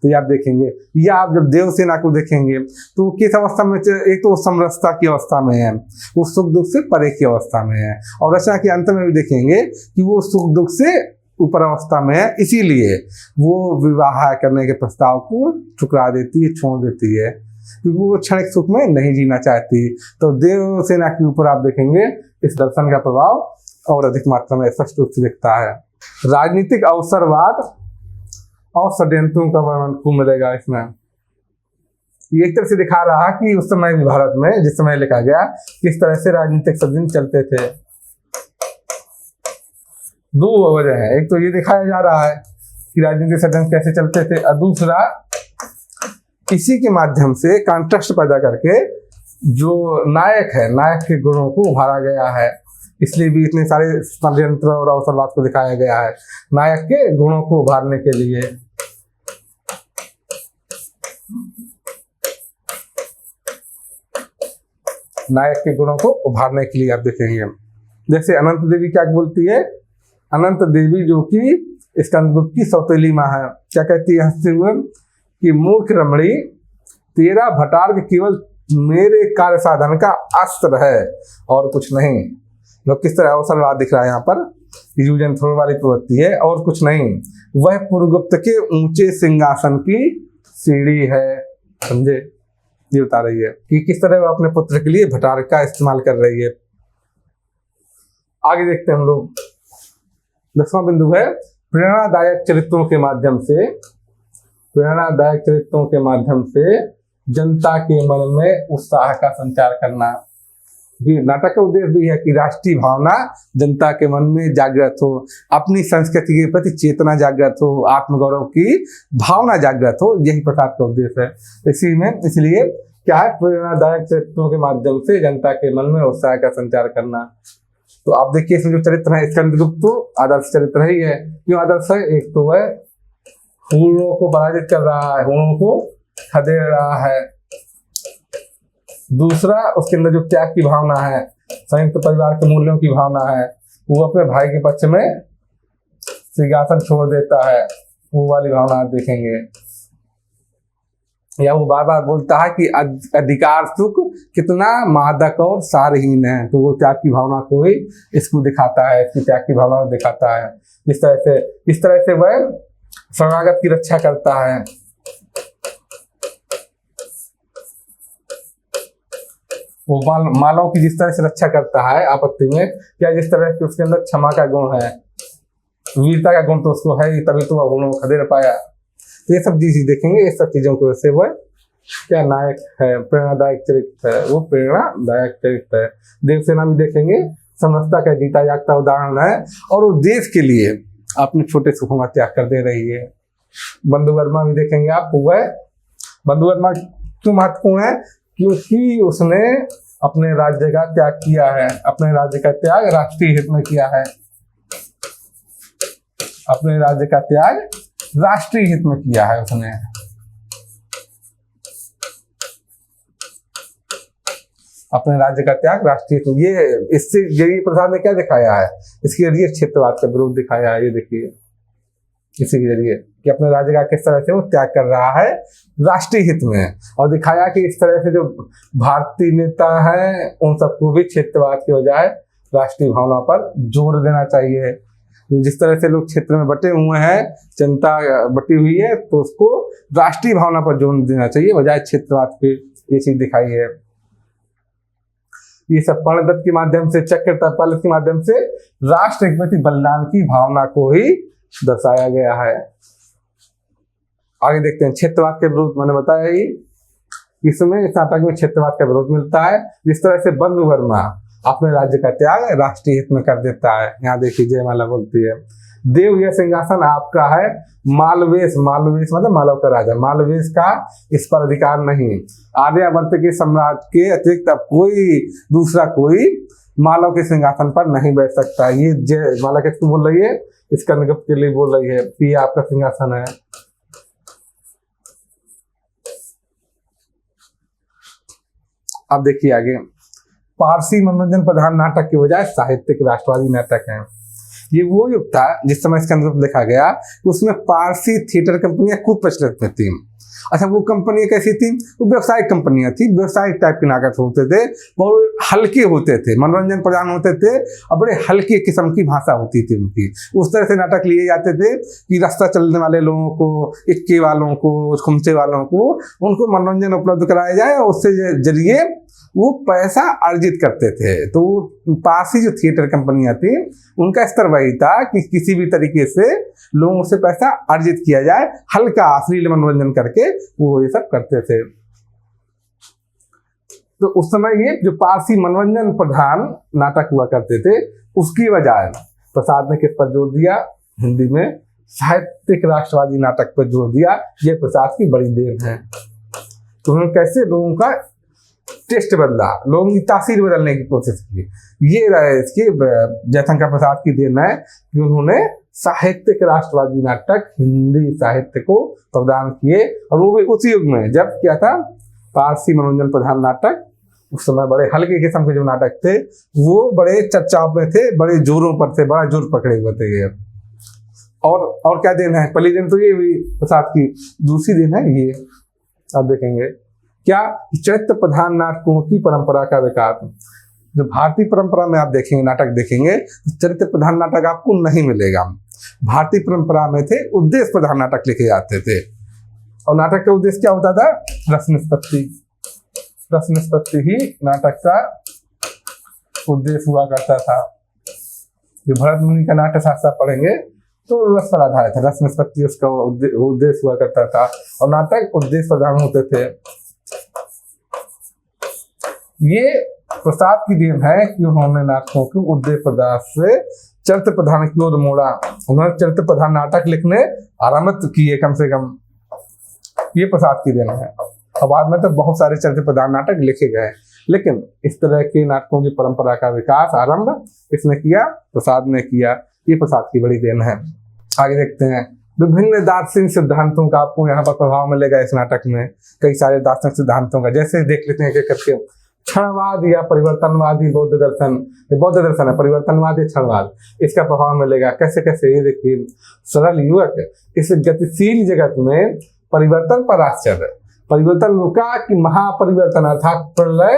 तो ये आप देखेंगे। या आप जब देवसेना को देखेंगे तो किस अवस्था में, एक तो समरसता की अवस्था में है, वो सुख दुख से परे की अवस्था में है। और रचना के अंत में भी देखेंगे कि वो सुख दुख से ऊपर अवस्था में है, इसीलिए वो विवाह करने के प्रस्ताव को ठुकरा देती है, छोड़ देती है, क्योंकि वो क्षणिक सुख में नहीं जीना चाहती। तो देवसेना के ऊपर आप देखेंगे इस दर्शन का प्रभाव और अधिक मात्रा में स्पष्ट रूप से दिखता है। राजनीतिक अवसरवाद और षड्यंत्रों का वर्णन खूब मिलेगा इसमें। ये एक तरह से दिखा रहा कि उस समय भी भारत में, जिस समय लिखा गया, किस तरह से राजनीतिक षड्यंत्र चलते थे। दो वजह है, एक तो ये दिखाया जा रहा है कि राजनीतिक षड्यंत्र कैसे चलते थे, और दूसरा इसी के माध्यम से कॉन्ट्रास्ट पैदा करके जो नायक है, नायक के गुणों को उभारा गया है। इसलिए भी इतने सारे षड्यंत्र और अवसरवाद को दिखाया गया है, नायक के गुणों को उभारने के लिए। नायक के गुणों को उभारने के लिए आप देखेंगे। जैसे अनंत देवी क्या बोलती है, अनंत देवी जो कि स्कंदगुप्त की सौतेली माँ है, क्या कहती है हंसते हुए कि मूर्ख रमणी, तेरा भटार्ग केवल मेरे कार्य साधन का अस्त्र है और कुछ नहीं। लोग किस तरह अवसरवाद दिख रहा है यहाँ पर, यूजन थ्रो वाली प्रवृत्ति है और कुछ नहीं। वह पुरगुप्त के ऊंचे सिंहासन की सीढ़ी है। समझे। ये बता रही है कि किस तरह वो अपने पुत्र के लिए भटार का इस्तेमाल कर रही है। आगे देखते हैं हम लोग। 10वां बिंदु है प्रेरणादायक चरित्रों के माध्यम से, प्रेरणादायक चरित्रों के माध्यम से जनता के मन में उत्साह का संचार करना। ये नाटक का उद्देश्य भी है कि राष्ट्रीय भावना जनता के मन में जागृत हो, अपनी संस्कृति के प्रति चेतना जागृत हो, आत्मगौरव की भावना जागृत हो, यही प्रसाद का उद्देश्य है। इसलिए क्या है, प्रेरणादायक चरित्रों के माध्यम से जनता के मन में उत्साह का संचार करना। तो आप देखिए इसमें जो चरित्र है, स्कंदगुप्त तो आदर्श चरित्र ही है। क्यों आदर्श है? एक तो है हूणों को पराजित कर रहा है, हूणों को खदेड़ रहा है। दूसरा, उसके अंदर जो त्याग की भावना है, संयुक्त परिवार के मूल्यों की भावना है, वो अपने भाई के पक्ष में सिंहासन छोड़ देता है, वो वाली भावना आप देखेंगे। या वो बार बार बोलता है कि अधिकार सुख कितना मादक और सारहीन है, तो वो त्याग की भावना को ही इसको दिखाता है, इसकी त्याग की भावना को दिखाता है। इस तरह से वह शरणागत की रक्षा करता है। वो मालों की जिस तरह से रक्षा करता है आपत्ति में, या जिस तरह से उसके अंदर क्षमा का गुण है, वीरता का गुण तो उसको है ही, तभी तो वह गुणों को खदेड़ पाया। तो ये सब चीजें देखेंगे, इस सब चीजों की वजह से वह क्या नायक है, प्रेरणादायक चरित्र है, वो प्रेरणादायक चरित्र है। देवसेना भी देखेंगे, समरसता का जीता जागता उदाहरण है, और वो देश के लिए अपने छोटे सुखों का त्याग कर दे रही है। बंधुवर्मा भी देखेंगे आप, वह बंधुवर्मा क्यों महत्वपूर्ण है? क्योंकि उसने अपने राज्य का त्याग किया है, अपने राज्य का त्याग राष्ट्रीय हित में किया है, अपने राज्य का त्याग राष्ट्रीय हित में किया है उसने। अपने राज्य का त्याग राष्ट्रीय हित में, ये इससे जरिए प्रसाद ने क्या दिखाया है? इसके जरिए क्षेत्रवाद का विरोध दिखाया है। ये देखिए इसी के जरिए कि अपने राज्य का किस तरह से वो त्याग कर रहा है राष्ट्रीय हित में, और दिखाया कि इस तरह से जो भारतीय नेता है उन सबको भी क्षेत्रवाद के बजाय राष्ट्रीय भावना पर जोर देना चाहिए। जिस तरह से लोग क्षेत्र में बटे हुए हैं, जनता बटी हुई है, तो उसको राष्ट्रीय भावना पर जोर देना चाहिए बजाय क्षेत्रवाद पे। ये चीज दिखाई है। ये सब कर्णदत्त के माध्यम से, चक्रपाल के माध्यम से राष्ट्र के प्रति बलिदान की भावना को ही दर्शाया गया है। आगे देखते हैं क्षेत्रवाद के विरोध। मैंने बताया ही इसमें इस नाटक में क्षेत्रवाद का विरोध मिलता है। जिस तरह से बंधुवर्मा अपने राज्य का त्याग राष्ट्रीय हित में कर देता है। यहाँ देखिए जयमाला बोलती है, देव यह सिंहासन आपका है, मालवेश, मालवेश मतलब मालव का राजा, मालवेश का इस पर अधिकार नहीं। आर्यावर्त के सम्राट के अतिरिक्त अब कोई दूसरा कोई मालव के सिंहासन पर नहीं बैठ सकता। ये जयमाला किसको बोल रही है? स्कंदगुप्त के लिए बोल रही है कि ये आपका सिंहासन है। अब देखिए आगे, पारसी मनोरंजन प्रधान नाटक के बजाय साहित्यिक राष्ट्रवादी नाटक है। ये वो युग था जिस समय स्कंदगुप्त लिखा गया, उसमें पारसी थिएटर कंपनियां खूब प्रचलित में थी। अच्छा, वो कंपनियां कैसी थी? वो व्यवसायिक कंपनियां थी, व्यवसायिक टाइप के नाटक होते थे, बहुत हल्के होते थे, मनोरंजन प्रधान होते थे, और बड़े हल्के किस्म की भाषा होती थी उनकी। उस तरह से नाटक लिए जाते थे कि रास्ता चलने वाले लोगों को, इक्के वालों को, खुमचे वालों को, उनको मनोरंजन उपलब्ध कराया जाए, और उससे जरिए वो पैसा अर्जित करते थे। तो पारसी जो थिएटर कंपनियां थी, उनका स्तर वही था कि किसी भी तरीके से लोगों से पैसा अर्जित किया जाए, हल्का अश्लील मनोरंजन करके वो ये सब करते थे। तो उस समय ये जो पारसी मनोरंजन प्रधान नाटक हुआ करते थे, उसकी बजाय प्रसाद ने किस पर जोर दिया? हिंदी में साहित्यिक राष्ट्रवादी नाटक पर जोर दिया। ये प्रसाद की बड़ी देन है। तो उन्होंने कैसे लोगों का टेस्ट बदला, लोगों की तासीर बदलने की कोशिश की। ये इसकी जयशंकर प्रसाद की देन है कि उन्होंने साहित्यिक राष्ट्रवादी नाटक हिंदी साहित्य को प्रदान किए, और वो भी उस युग में जब क्या था, पारसी मनोरंजन प्रधान नाटक। उस समय बड़े हल्के किस्म के जो नाटक थे वो बड़े चर्चाओं में थे, बड़े जोरों पर थे, बड़ा जोर पकड़े हुए थे ये। और क्या देन है? पहली दिन तो ये हुई प्रसाद की। दूसरी दिन है ये, आप देखेंगे क्या, चरित्र प्रधान नाटकों की परंपरा का विकास। जो भारतीय परंपरा में आप देखेंगे, नाटक देखेंगे, चरित्र प्रधान नाटक आपको नहीं मिलेगा। भारतीय परंपरा में थे उद्देश्य प्रधान नाटक लिखे जाते थे। और नाटक का उद्देश्य क्या होता था? रस निष्पत्ति। रस निष्पत्ति ही नाटक का उद्देश्य हुआ करता था। जो भरत मुनि का नाट्य शास्त्र पढ़ेंगे तो रस पर आधारित है, रस निष्पत्ति उसका उद्देश्य हुआ करता था और नाटक उद्देश्य प्रधान होते थे। ये प्रसाद की देन है कि उन्होंने नाटकों को उद्देश्य प्रदान से चरित्र प्रधान की ओर मोड़ा। उन्होंने चरित्र प्रधान नाटक लिखने आरंभ किए कम से कम, ये प्रसाद की देन है। और बाद में तो बहुत सारे चरित्र प्रधान नाटक लिखे गए, लेकिन इस तरह के नाटकों की परंपरा का विकास आरंभ इसने किया, प्रसाद ने किया। ये प्रसाद की बड़ी देन है। आगे देखते हैं, विभिन्न दार्शनिक सिद्धांतों का आपको यहाँ पर प्रभाव मिलेगा इस नाटक में, कई सारे दार्शनिक सिद्धांतों का। जैसे देख लेते हैं कि करके क्षणवाद या परिवर्तनवादी बौद्ध दर्शन, ये बौद्ध दर्शन है, परिवर्तनवाद या क्षणवाद, इसका प्रभाव मिलेगा। कैसे कैसे? ये देखिए, सरल युवक इस गतिशील जगत में परिवर्तन पर आश्चर्य, परिवर्तन रुका कि महापरिवर्तन अर्थात प्रलय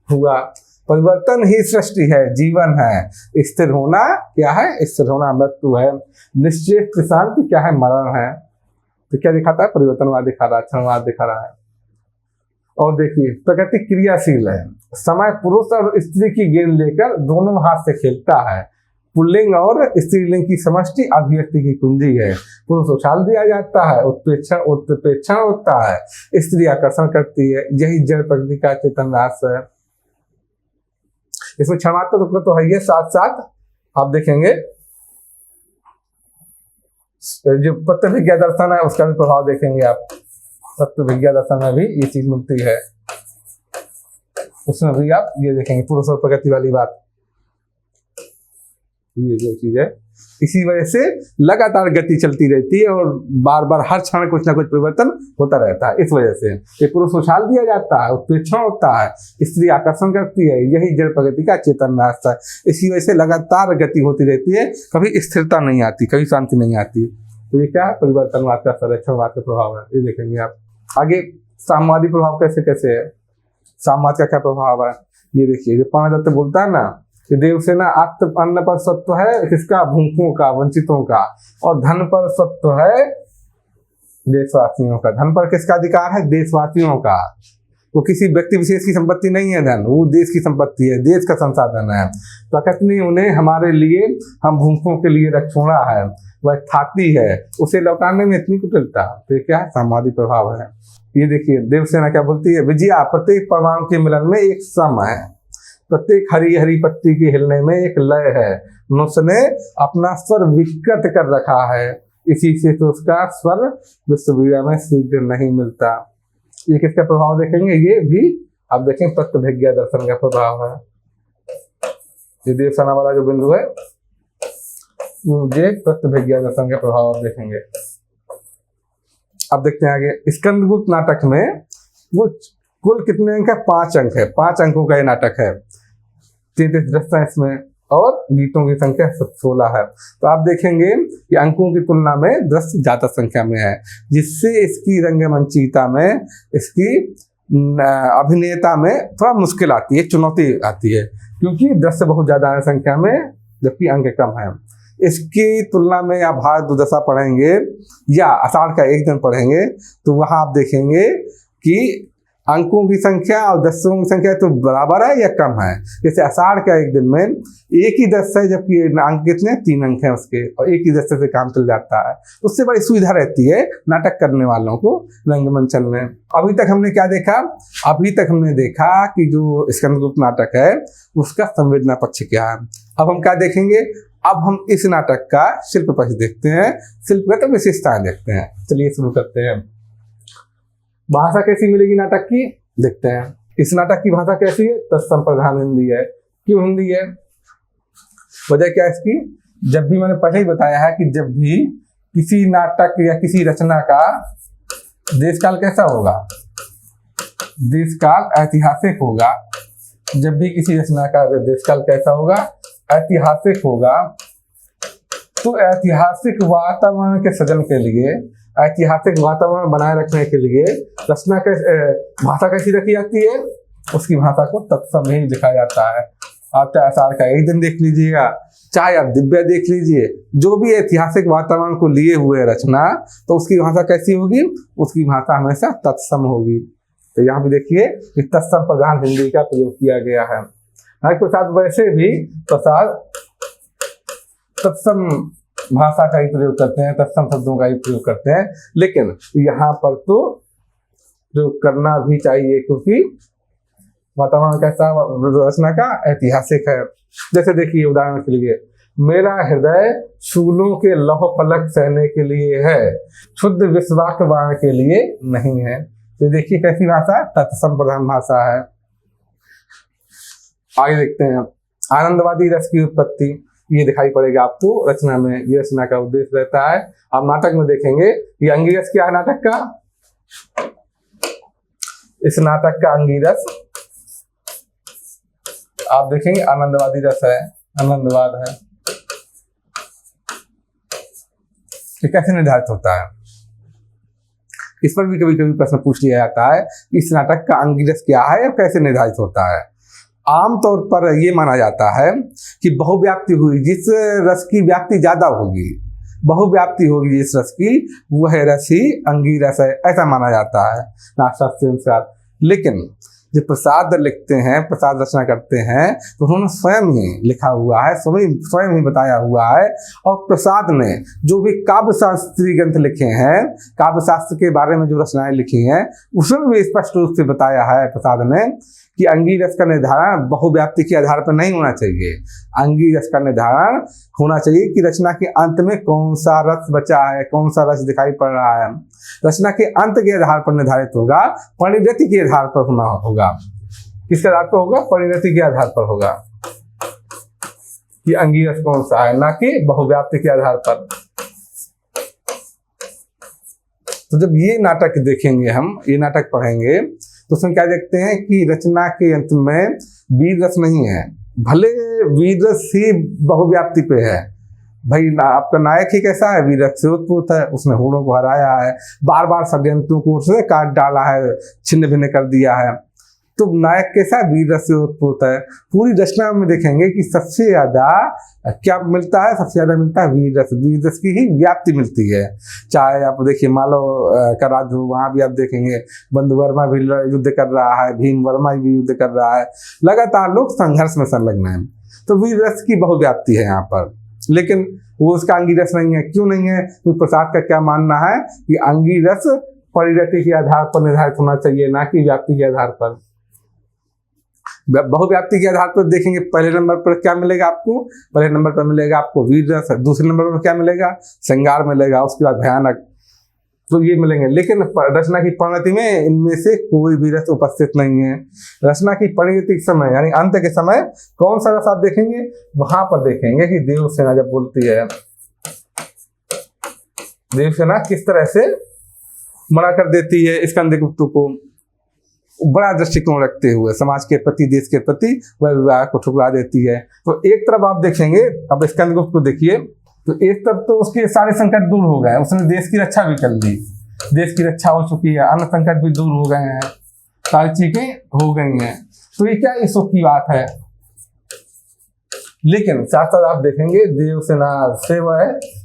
हुआ। परिवर्तन ही सृष्टि है, जीवन है। स्थिर होना क्या है? स्थिर होना मृत्यु है। निश्चित शांति क्या है? मरण है। तो क्या दिखाता है? परिवर्तनवाद दिखा रहा है, क्षणवाद दिखा रहा है। और देखिए, प्रकृति क्रियाशील है, समय पुरुष और स्त्री की गेंद लेकर दोनों हाथ से खेलता है। पुल्लिंग और स्त्रीलिंग की समष्टि अभिव्यक्ति की कुंजी है। पुरुष उछाल दिया जाता है, उत्प्रेक्षण होता है, स्त्री आकर्षण करती है। यही जड़ प्रकृति का चेतन रास है। इसमें क्षणात्मक तो है, ये साथ साथ आप देखेंगे जो तत्वविज्ञा दर्शन है उसका भी प्रभाव देखेंगे आप। तत्वविज्ञा दर्शन में भी ये चीज मिलती है, उसमें भी आप ये देखेंगे पुरुष और प्रकृति वाली बात, ये जो चीज है। इसी वजह से लगातार गति चलती रहती है और बार बार हर क्षण कुछ ना कुछ परिवर्तन होता रहता है। इस वजह से ये पुरुष उछाल दिया जाता है, उत्प्रेक्षण होता है, स्त्री आकर्षण करती है। यही जड़ प्रगति का चेतन रास्ता है। इसी वजह से लगातार गति होती रहती है, कभी स्थिरता नहीं आती, कभी शांति नहीं आती। तो ये क्या है? परिवर्तनवाद का, संरक्षणवाद का प्रभाव है। ये देखेंगे आप आगे। साम्यवादी प्रभाव कैसे कैसे है? साम्यवाद का क्या प्रभाव है? ये देखिए, जो पाणिदत्त बोलता है ना कि देवसेना अन्न पर सत्व है किसका? भूखों का, वंचितों का, और धन पर सत्व है देशवासियों का। धन पर किसका अधिकार है? देशवासियों का। वो किसी व्यक्ति विशेष की संपत्ति नहीं है धन, वो देश की संपत्ति है, देश का संसाधन है। प्रकृति ने उन्हें हमारे लिए, हम भूखों के लिए रख छोड़ा है, वह थाती है, उसे लौटाने में इतनी कुटिलता। तो ये क्या है? साम्यवादी प्रभाव है। ये देखिए, देवसेना क्या बोलती है? विजया प्रत्येक परमाणु के मिलन में एक सम है, प्रत्येक हरी हरी पत्ती के हिलने में एक लय है। मनुष्य ने अपना स्वर विकृत कर रखा है, इसी से तो उसका स्वर विश्ववीणा में शीघ्र नहीं मिलता। ये किसका प्रभाव देखेंगे? ये भी आप देखेंगे तत्वविज्ञा दर्शन का प्रभाव है। ये देवसेना वाला जो बिंदु है मुझे तत्वविज्ञा दर्शन का प्रभाव आप देखेंगे। अब देखते हैं आगे। स्कंदगुप्त नाटक में वो कुल कितने अंक है? 5 अंक है। 5 अंकों का ये नाटक है। 33 दृश्य इसमें और गीतों की संख्या 16 है। तो आप देखेंगे कि अंकों की तुलना में दृश्य ज्यादा संख्या में है, जिससे इसकी रंगमंचिता में, इसकी अभिनेता में थोड़ा मुश्किल आती है, चुनौती आती है, क्योंकि दृश्य बहुत ज्यादा है संख्या में जबकि अंक कम है। इसकी तुलना में आप भारत दुर्दशा पढ़ेंगे या आषाढ़ का एक दिन पढ़ेंगे तो वहां आप देखेंगे कि अंकों की संख्या और दस्यों की संख्या तो बराबर है या कम है। जैसे आषाढ़ का एक दिन में एक ही दस्य है, जबकि अंक कितने? 3 अंक हैं उसके, और एक ही दस्य से काम चल जाता है। उससे बड़ी सुविधा रहती है नाटक करने वालों को रंगमंचन में। अभी तक हमने क्या देखा? अभी तक हमने देखा कि जो स्कंदगुप्त नाटक है उसका संवेदना पक्ष क्या है। अब हम क्या देखेंगे? अब हम इस नाटक का शिल्प पक्ष देखते हैं, शिल्पगत विशेषताएं देखते हैं। चलिए शुरू करते हैं। भाषा कैसी मिलेगी नाटक की? देखते हैं। इस नाटक की भाषा कैसी है? तत्सम प्रधान हिंदी है। क्यों हिंदी है? वजह क्या है इसकी? जब भी मैंने पहले ही बताया है कि जब भी किसी नाटक या किसी रचना का देशकाल कैसा होगा? देशकाल ऐतिहासिक होगा। जब भी किसी रचना का देशकाल कैसा होगा? ऐतिहासिक होगा। तो ऐतिहासिक वातावरण के सृजन के लिए, ऐतिहासिक वातावरण बनाए रखने के लिए रचना भाषा कैसी रखी जाती है? उसकी भाषा को तत्सम ही लिखा जाता है। आप चाहे आषाढ़ का एक दिन देख लीजिएगा, चाहे आप दिव्या देख लीजिए, जो भी ऐतिहासिक वातावरण को लिए हुए रचना, तो उसकी भाषा कैसी होगी? उसकी भाषा हमेशा तत्सम होगी। तो यहाँ भी देखिए कि तत्सम प्रधान हिंदी का प्रयोग किया गया है। प्रसाद वैसे भी प्रसाद तत्सम भाषा का ही प्रयोग करते हैं, तत्सम शब्दों का ही प्रयोग करते हैं, लेकिन यहाँ पर तो प्रयोग करना भी चाहिए क्योंकि वातावरण कैसा रचना का ऐतिहासिक है। जैसे देखिए उदाहरण के लिए, मेरा हृदय शूलों के लौह फलक सहने के लिए है, शुद्ध विश्वाक बाण के लिए नहीं है। तो देखिए कैसी भाषा, तत्सम प्रधान भाषा है। आगे देखते हैं, आनंदवादी रस की उत्पत्ति, ये दिखाई पड़ेगा आपको रचना में। ये रचना का उद्देश्य रहता है। आप नाटक में देखेंगे ये अंगिरस क्या है नाटक का, इस नाटक का अंगिरस आप देखेंगे आनंदवादी रस है, आनंदवाद है। ये कैसे निर्धारित होता है? इस पर भी कभी कभी प्रश्न पूछ लिया जाता है, इस नाटक का अंगिरस क्या है और कैसे निर्धारित होता है। आमतौर पर यह माना जाता है कि बहुव्याप्ति हुई, जिस रस की व्याप्ति ज्यादा होगी, बहुव्याप्ति होगी जिस रस की, वह रस ही अंगिरस है, ऐसा माना जाता है नाटशास्त्र के अनुसार। लेकिन जब प्रसाद लिखते हैं, प्रसाद रचना करते हैं, तो उन्होंने स्वयं ही लिखा हुआ है, स्वयं ही बताया हुआ है। और प्रसाद ने जो भी काव्य शास्त्रीय ग्रंथ लिखे हैं, काव्य शास्त्र के बारे में जो रचनाएं लिखी हैं, उसमें भी स्पष्ट रूप से बताया है प्रसाद ने कि अंगिरस का निर्धारण बहुव्याप्ति के आधार पर नहीं होना चाहिए। अंगिरस का निर्धारण होना चाहिए कि रचना के अंत में कौन सा रस बचा है, कौन सा रस दिखाई पड़ रहा है। रचना के अंत के आधार पर निर्धारित होगा, परिणति के आधार पर होना होगा। किसके आधार पर होगा? परिणति के आधार पर होगा कि अंगिरस कौन सा है, ना कि बहुव्याप्ति के आधार पर। तो जब ये नाटक देखेंगे, हम ये नाटक पढ़ेंगे, तो उसमें क्या देखते हैं कि रचना के अंत में वीर रस नहीं है, भले वीर रस ही बहुव्याप्ति पे है। भाई आपका नायक ही कैसा है? वीर रस से उत्पन्न है, उसने होड़ों को हराया है, बार बार षड्यंत्रों को उसने काट डाला है, छिन्न भिन्न कर दिया है। तो नायक कैसा? वीर रस से उत्पन्न है। पूरी रचना में देखेंगे कि सबसे ज्यादा क्या मिलता है? सबसे ज्यादा मिलता है वीर रस। वीर रस की ही व्याप्ति मिलती है। चाहे आप देखिए मालव का राज्य हो, वहां भी आप देखेंगे बंधुवर्मा भी युद्ध कर रहा है, भीम वर्मा भी युद्ध कर रहा है, लगातार लोग संघर्ष में संलग्न है। तो वीर रस की बहुव्याप्ति है यहाँ पर, लेकिन वो उसका अंगिरस नहीं है। क्यों नहीं है? तो प्रसाद का क्या मानना है कि अंगिरस परिणति के आधार पर निर्धारित होना चाहिए, ना कि व्याप्ति के आधार पर। बहुव्याप्ति के आधार पर देखेंगे, पहले नंबर पर क्या मिलेगा आपको? पहले नंबर पर मिलेगा आपको वीर रस, दूसरे नंबर पर क्या मिलेगा? श्रृंगार मिलेगा, उसके बाद भयानक, तो ये मिलेंगे। लेकिन रचना की परिणति में इनमें से कोई भी रस उपस्थित नहीं है। रचना की परिणति के समय यानी अंत के समय कौन सा रस आप देखेंगे? वहां पर देखेंगे कि देवसेना जब बोलती है, देवसेना किस तरह से मना कर देती है स्कंदगुप्त को, बड़ा दृष्टिकोण रखते हुए समाज के प्रति, देश के प्रति वह विवाह को ठुकरा देती है। तो एक तरफ आप देखेंगे, अब स्कंदगुप्त को देखिए, तो एक तरफ तो उसके सारे संकट दूर हो गए, उसने देश की रक्षा भी कर ली, देश की रक्षा हो चुकी है, अन्य संकट भी दूर हो गए हैं, सारी चीजें हो गई हैं। तो ये क्या सुख की बात है। लेकिन साथ साथ आप देखेंगे देवसेना से वह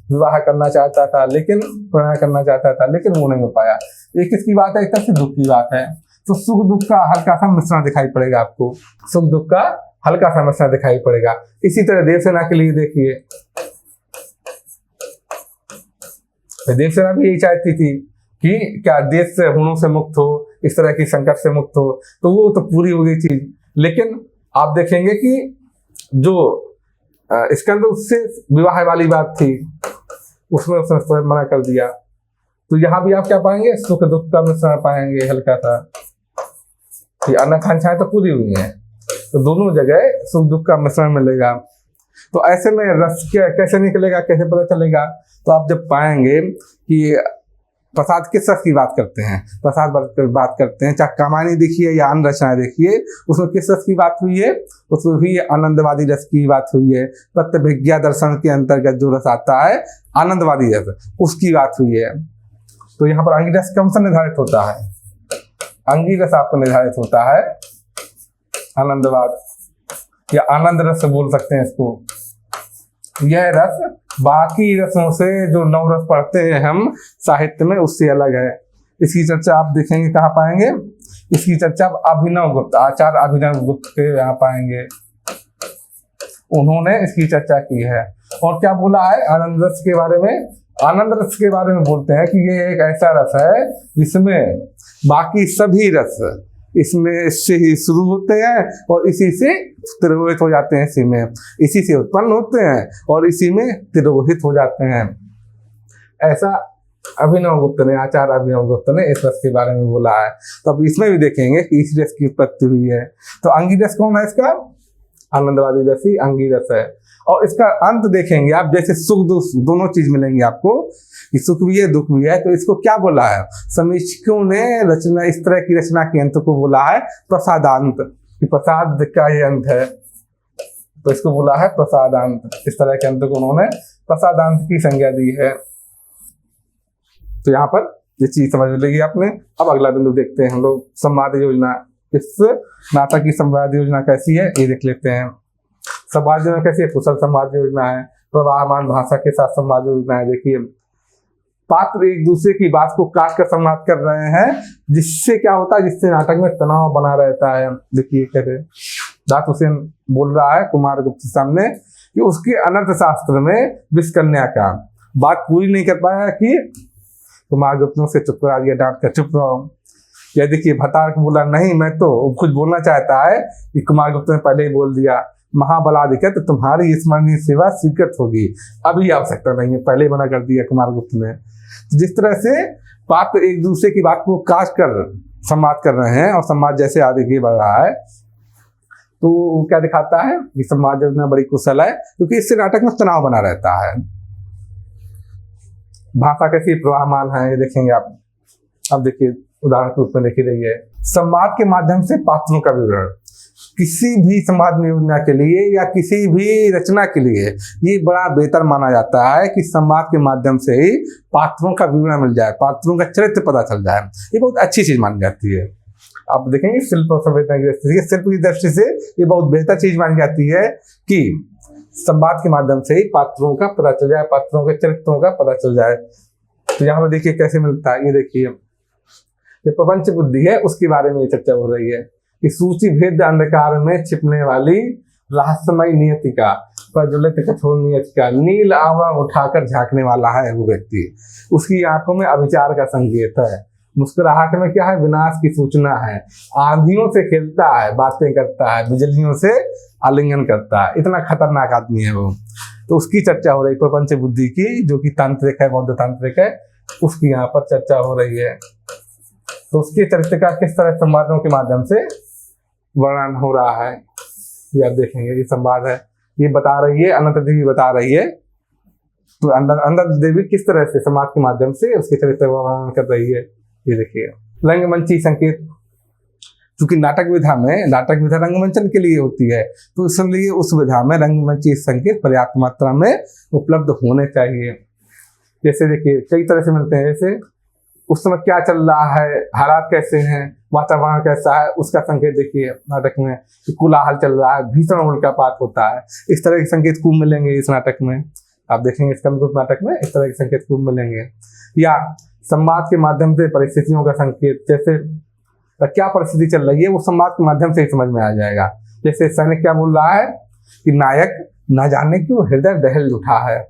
विवाह करना चाहता था, लेकिन प्रणय करना चाहता था, लेकिन वो नहीं हो पाया। ये किसकी बात है? एक तरफ से दुख की बात है। तो सुख दुख का हल्का सा मिश्रण दिखाई पड़ेगा आपको, सुख दुख का हल्का सा मिश्रण दिखाई पड़ेगा। इसी तरह देवसेना के लिए देखिए, देवसेना भी यही चाहती थी कि क्या देश से हुणों से मुक्त हो, इस तरह की संकट से मुक्त हो, तो वो तो पूरी हो गई चीज। लेकिन आप देखेंगे कि जो स्कंद से विवाह वाली बात थी, उसमें उसने स्वयं मना कर दिया। तो यहाँ भी आप क्या पाएंगे? सुख दुख का मिश्रण पाएंगे हल्का सा। आकांक्षाएं तो पूरी हुई हैं, तो दोनों जगह सुख दुख का मिश्रण मिलेगा। तो ऐसे में रस कैसे निकलेगा, कैसे पता चलेगा? तो आप जब पाएंगे कि प्रसाद किस रस की बात करते हैं, प्रसाद बात करते हैं, चाहे कहानी देखिए या अन्य रचनाएं देखिए, उसमें किस रस की बात हुई है? उसमें भी आनंदवादी रस की बात हुई है। प्रत्यभिज्ञा दर्शन के अंतर्गत जो रस आता है आनंदवादी रस, उसकी बात हुई है। तो यहाँ पर अंगिरस कौन सा निर्धारित होता है? अंगिरस आपको निर्धारित होता है आनंदवाद। या आनंद रस बोल सकते हैं इसको। यह रस बाकी रसों से, जो 9 रस पढ़ते हैं हम साहित्य में, उससे अलग है। इसकी चर्चा आप देखेंगे कहाँ पाएंगे, इसकी चर्चा अभिनव गुप्त, आचार्य अभिनव गुप्त के यहाँ पाएंगे, उन्होंने इसकी चर्चा की है। और क्या बोला है आनंद रस के बारे में? आनंद रस के बारे में बोलते हैं कि ये एक ऐसा रस है जिसमें बाकी सभी रस इससे ही शुरू होते हैं और इसी से तिरोहित हो जाते हैं, इसी में, इसी से उत्पन्न होते हैं और इसी में तिरोहित हो जाते हैं। ऐसा अभिनव गुप्त ने, आचार्य अभिनव गुप्त ने इस रस के बारे में बोला है। तो अब इसमें भी देखेंगे कि इस रस की उत्पत्ति हुई है। तो अंगिरस कौन है इसका? आनंदवादी रस ही अंगिरस है। और इसका अंत देखेंगे आप, जैसे सुख दुख दोनों चीज मिलेंगे आपको, कि सुख भी है दुख भी है। तो इसको क्या बोला है समीक्षकों ने? रचना, इस तरह की रचना के अंत को बोला है प्रसादांत, कि प्रसाद का ये अंत है, तो इसको बोला है प्रसादांत। इस तरह के अंत को उन्होंने प्रसादांत की संज्ञा दी है। तो यहाँ पर ये चीज समझ लेगी आपने। अब अगला बिंदु देखते हैं हम लोग, संवाद योजना। इस नाटक की संवाद योजना कैसी है ये देख लेते हैं। संवाद योजना कैसी है? कुशल संवाद योजना है, प्रवाहमान भाषा के साथ संवाद योजना है। देखिए, पात्र एक दूसरे की बात को काट कर संवाद कर रहे हैं, जिससे क्या होता है, जिससे नाटक में तनाव बना रहता है। देखिए कैसे दात हुसैन बोल रहा है कुमार गुप्त के सामने कि उसके अनर्थ शास्त्र में विषकन्या का बात पूरी नहीं कर पाया कि कुमार गुप्त ने उसे चुप करा दिया, डांट कर चुप रहो। या देखिए भतार को बोला नहीं, मैं तो कुछ बोलना चाहता है कि कुमार गुप्त ने पहले ही बोल दिया, महाबलाधिकृत तो तुम्हारी स्मरणीय सेवा स्वीकृत होगी, अभी आवश्यकता नहीं है, पहले मना कर दिया कुमार गुप्त ने। तो जिस तरह से पात्र एक दूसरे की बात को काट कर संवाद कर रहे हैं और संवाद जैसे आगे बढ़ रहा है, तो क्या दिखाता है कि संवाद योजना बड़ी कुशल है, क्योंकि इससे नाटक में तनाव बना रहता है। भाषा कैसी प्रवाहमान है ये देखेंगे आप। अब देखिए उदाहरण के रूप में देखी रही है, संवाद के माध्यम से पात्रों का विवरण। किसी भी संवाद योजना के लिए या किसी भी रचना के लिए ये बड़ा बेहतर माना जाता है कि संवाद के माध्यम से ही पात्रों का विवरण मिल जाए, पात्रों का चरित्र पता चल जाए। ये बहुत अच्छी चीज मानी जाती है। आप देखेंगे शिल्प और संवेदना की दृष्टि से, शिल्प की दृष्टि से ये बहुत बेहतर चीज मानी जाती है कि संवाद के माध्यम से ही पात्रों का पता चल जाए, पात्रों के चरित्रों का पता चल जाए। तो यहाँ पर देखिए कैसे मिलता है, ये देखिए ये प्रपंच बुद्धि है, उसके बारे में चर्चा हो रही है कि सूची भेद अंधकार में छिपने वाली रहस्यमय नियति का, प्रज्वलित कठोर नियति का नील आवरण उठाकर झांकने वाला है वो व्यक्ति। उसकी आंखों में अभिचार का संकेत है, मुस्कुराहट में क्या है, विनाश की सूचना है, आंधियों से खेलता है, बातें करता है, बिजलियों से आलिंगन करता है, इतना खतरनाक आदमी है वो। तो उसकी चर्चा हो रही प्रपंच बुद्धि की, जो कि तांत्रिक है, बौद्ध तांत्रिक है, उसकी यहाँ पर चर्चा हो रही है। तो उसके चरित्र का किस तरह संवादों के माध्यम से वर्णन हो रहा है ये आप देखेंगे। ये संवाद है, ये बता रही है अनंत देवी बता रही है, तो अनंत देवी किस तरह से समाज के माध्यम से उसके चरित्र का वर्णन कर रही है ये देखिए। रंगमंची संकेत, क्योंकि नाटक विधा रंगमंचन के लिए होती है, तो इसलिए उस विधा में रंगमंची संकेत पर्याप्त मात्रा में उपलब्ध होने चाहिए। जैसे देखिए कई तरह से मिलते हैं, जैसे उस समय क्या चल रहा है, हालात कैसे हैं, वातावरण कैसा है, उसका संकेत देखिए नाटक में कि कोलाहल चल रहा है, भीषण उल्कापात होता है, इस तरह के संकेत खूब मिलेंगे इस नाटक में। आप देखेंगे स्कंदगुप्त नाटक में इस तरह के संकेत खूब मिलेंगे। या संवाद के माध्यम से परिस्थितियों का संकेत, जैसे क्या परिस्थिति चल रही है वो संवाद के माध्यम से ही समझ में आ जाएगा। जैसे सैनिक क्या बोल रहा है कि नायक न जाने क्यों हृदय दहल उठा है,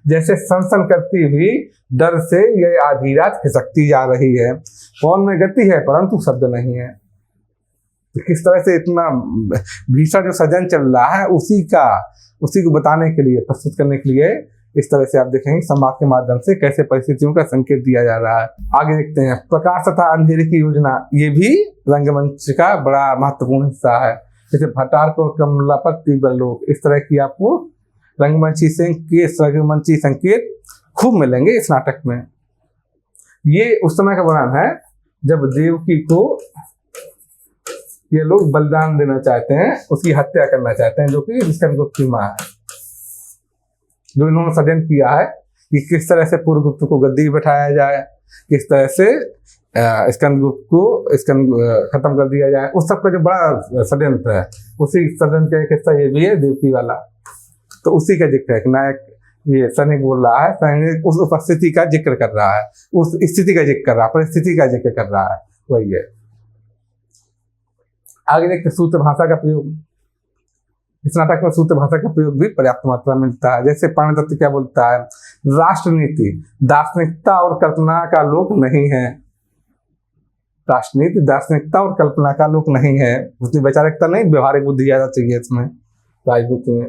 जैसे सनसन करती हुई डर से यह आधी रात खिसकती जा रही है, पवन में गति है परंतु शब्द नहीं है। तो किस तरह से इतना भीषण जो सजन चल रहा है उसी को बताने के लिए, प्रस्तुत करने के लिए इस तरह से आप देखेंगे संवाद के माध्यम से कैसे परिस्थितियों का संकेत दिया जा रहा है। आगे देखते हैं प्रकाश तथा अंधेरे की योजना, ये भी रंगमंच का बड़ा महत्वपूर्ण हिस्सा है। जैसे भटार को कमलापति बल्लोक, इस तरह की आपको रंगमंची संकेत खूब मिलेंगे इस नाटक में। ये उस समय का वर्णन है जब देवकी को ये लोग बलिदान देना चाहते हैं, उसकी हत्या करना चाहते हैं, जो कि स्कंदगुप्त की मां है, जो इन्होंने षड्यंत्र किया है कि किस तरह से पूर्वगुप्त को गद्दी बैठाया जाए, किस तरह से स्कंदगुप्त को खत्म कर दिया जाए। उस सब का जो बड़ा षड्यंत्र है उसी षड्यंत्र का एक हिस्सा ये भी है देवकी वाला। तो उसी का जिक्र है कि नायक ये सैनिक बोल रहा है, सैनिक उस उपस्थिति का जिक्र कर रहा है, उस स्थिति का जिक्र कर रहा है, परिस्थिति का जिक्र कर रहा है, वही है। आगे देखते सूत्र भाषा का प्रयोग। इस नाटक में सूत्र भाषा का प्रयोग भी पर्याप्त मात्रा में मिलता है। जैसे पाणिदत्त क्या बोलता है, राष्ट्रनीति दार्शनिकता और कल्पना का लोक नहीं है। राष्ट्रनीति दार्शनिकता और कल्पना का लोक नहीं है, उसकी वैचारिकता नहीं, व्यवहारिक बुद्धि ज्यादा चाहिए इसमें राजनीति में।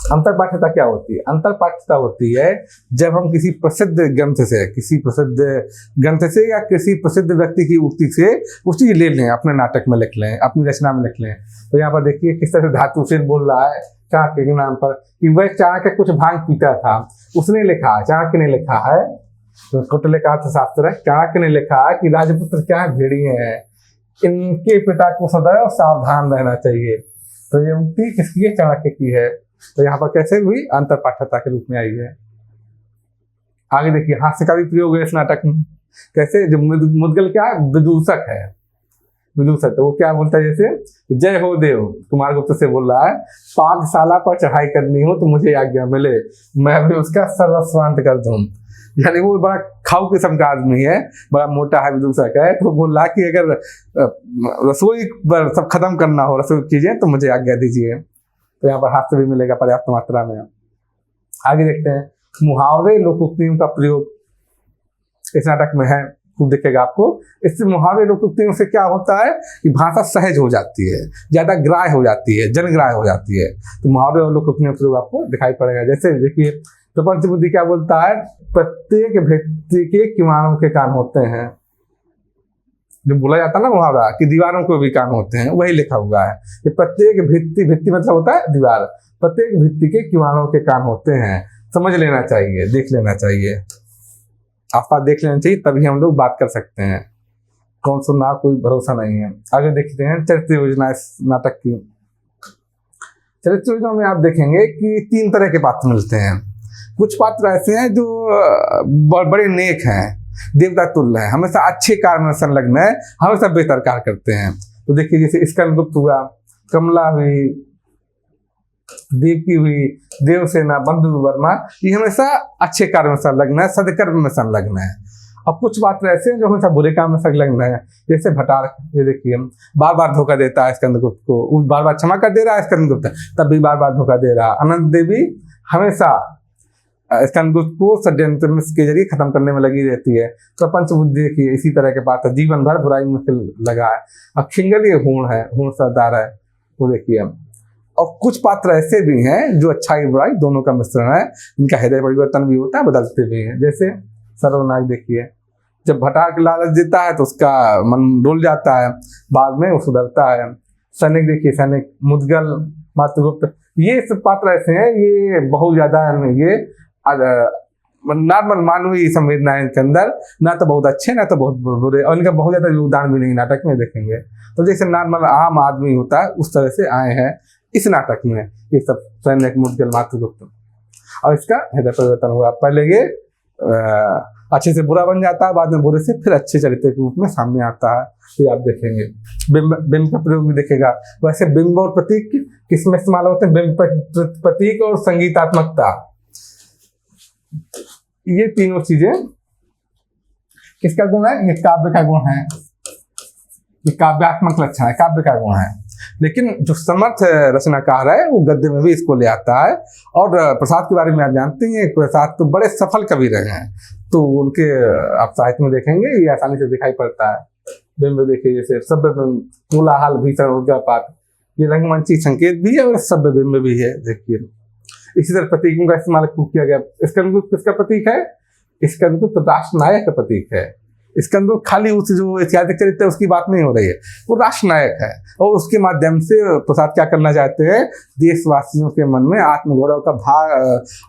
अंतर पाठ्यता क्या होती है? अंतर पाठ्यता होती है जब हम किसी प्रसिद्ध ग्रंथ से या किसी प्रसिद्ध व्यक्ति की उक्ति से वो चीज ले लें, अपने नाटक में लिख लें, अपनी रचना में लिख लें। तो यहाँ पर देखिए किस तरह से धातुसेन बोल रहा है चाणक्य के नाम पर कि वह चाणक्य कुछ भांग पीता था, उसने लिखा है, चाणक्य ने लिखा है, तो कौटिल्य का अर्थशास्त्र है, चाणक्य ने लिखा है कि राजपुत्र क्या भेड़िए हैं, इनके पिता को सदैव सावधान रहना चाहिए। तो ये उक्ति किसकी है? चाणक्य की है। तो यहाँ पर कैसे हुई? अंतर पाठ्यता के रूप में आई है। आगे देखिए हास्य का भी प्रयोग है इस नाटक में। कैसे? जो मुद्गल क्या विदूषक है, विदूषक, तो वो क्या बोलता है, जैसे जय हो देव, कुमारगुप्त से बोल रहा है, पाकशाला पर चढ़ाई करनी हो तो मुझे आज्ञा मिले, मैं भी उसका सर्वस्वांत कर दूं। यानी वो बड़ा खाऊ किस्म का आदमी है, बड़ा मोटा है, विदूषक है, तो बोल रहा कि अगर रसोई पर सब खत्म करना हो, रसोई चीजें, तो मुझे आज्ञा दीजिए। तो यहाँ पर हास्य भी मिलेगा पर्याप्त मात्रा में। आगे देखते हैं मुहावरे लोकोक्तियों का प्रयोग इस नाटक में है, खूब दिखेगा आपको। इससे मुहावरे लोकोक्तियों से क्या होता है कि भाषा सहज हो जाती है, ज्यादा ग्राह्य हो जाती है, जनग्राह्य हो जाती है। तो मुहावरे और लोकोक्तियों का प्रयोग आपको दिखाई पड़ेगा। जैसे देखिए प्रपंच बुद्धि क्या बोलता है, प्रत्येक व्यक्ति के किवाड़ों के कान होते हैं। जो बोला जाता है ना मुहावरा कि दीवारों को भी कान होते हैं, वही लिखा हुआ है कि प्रत्येक भित्ति मतलब होता है दीवार, प्रत्येक भित्ति के किवाड़ों के कान होते हैं। समझ लेना चाहिए, देख लेना चाहिए, आसपास देख लेना चाहिए, तभी हम लोग बात कर सकते हैं। कौन सुनना कोई भरोसा नहीं है। आगे देखते हैं चरित्र योजना इस नाटक की। चरित्र योजना में आप देखेंगे कि 3 तरह के पात्र मिलते हैं। कुछ पात्र ऐसे हैं जो बड़े नेक हैं, देवता तुल्य है, हमेशा अच्छे कार्य में संलग्न है, हमेशा बेहतर कार्य करते हैं। तो देखिए जैसे स्कंदगुप्त हुआ, कमला हुई, देवकी हुई, देवसेना, बंधु वर्मा, ये हमेशा अच्छे कार्य में संलग्न है, सदकर्म में संलग्न है। अब कुछ पात्र ऐसे हैं जो हमेशा बुरे काम में संलग्न है, जैसे भटार, ये देखिए बार बार धोखा देता है स्कंदगुप्त को, बार बार क्षमा कर दे रहा है स्कंदगुप्त, तब भी बार बार धोखा दे रहा। अनंत देवी हमेशा स्कंदगुप्त को षड्यंत्र के जरिए खत्म करने में लगी रहती है। प्रपंच बुद्धि देखिए इसी तरह के पात्र, जीवन भर बुराई में लगा है। अब खिंगल ये हूण है, हूण सरदार है, वो देखिए। और कुछ पात्र ऐसे भी हैं जो अच्छाई बुराई दोनों का मिश्रण है, इनका हृदय परिवर्तन भी होता है, बदलते भी हैं। जैसे सर्वनाश देखिए, जब भटार के लालच देता है तो उसका मन डोल जाता है, बाद में वो सुधरता है। सैनिक देखिए, सैनिक, मुद्गल, मातृगुप्त, ये सब पात्र ऐसे हैं, ये बहुत ज्यादा ये नॉर्मल मानवीय संवेदना है इनके अंदर, ना तो बहुत अच्छे ना तो बहुत बुरे, और इनका बहुत ज्यादा योगदान भी नहीं नाटक में देखेंगे। तो जैसे नॉर्मल आम आदमी होता है उस तरह से आए हैं इस नाटक में ये सब सैनिक, मुद्गल, मातृगुप्त। और इसका हृदय परिवर्तन हुआ, पहले ये अच्छे से बुरा बन जाता है, बाद में बुरे से फिर अच्छे चरित्र के रूप में सामने आता है। ये आप देखेंगे। बिंब का प्रयोग भी देखेगा। वैसे बिंब और प्रतीक किसमें इस्तेमाल होते हैं? बिंब, प्रतीक और संगीतात्मकता, ये तीनों चीजें किसका गुण है? ये काव्य का गुण है, ये काव्यात्मक लक्षण है, काव्य का गुण है। लेकिन जो समर्थ रचनाकार है वो गद्य में भी इसको ले आता है। और प्रसाद के बारे में आप जानते हैं, प्रसाद तो बड़े सफल कवि रहे हैं, तो उनके आप साहित्य में देखेंगे ये आसानी से दिखाई पड़ता है। बिंब देखिए, जैसे सभ्य बिंब, कोलाहल, भीषण, ऊर्जापात, ये रंगमंची संकेत भी है और सभ्य बिंब भी है। देखिए इसी तरह प्रतीकों का इस्तेमाल किया गया। स्कंदगुप्त किसका प्रतीक है? स्कंदगुप्त राष्ट्रनायक का प्रतीक है। स्कंदगुप्त खाली उस जो ऐतिहासिक चरित्र है उसकी बात नहीं हो रही है, वो राष्ट्रनायक है, और उसके माध्यम से प्रसाद क्या करना चाहते हैं? देशवासियों के मन में आत्मगौरव का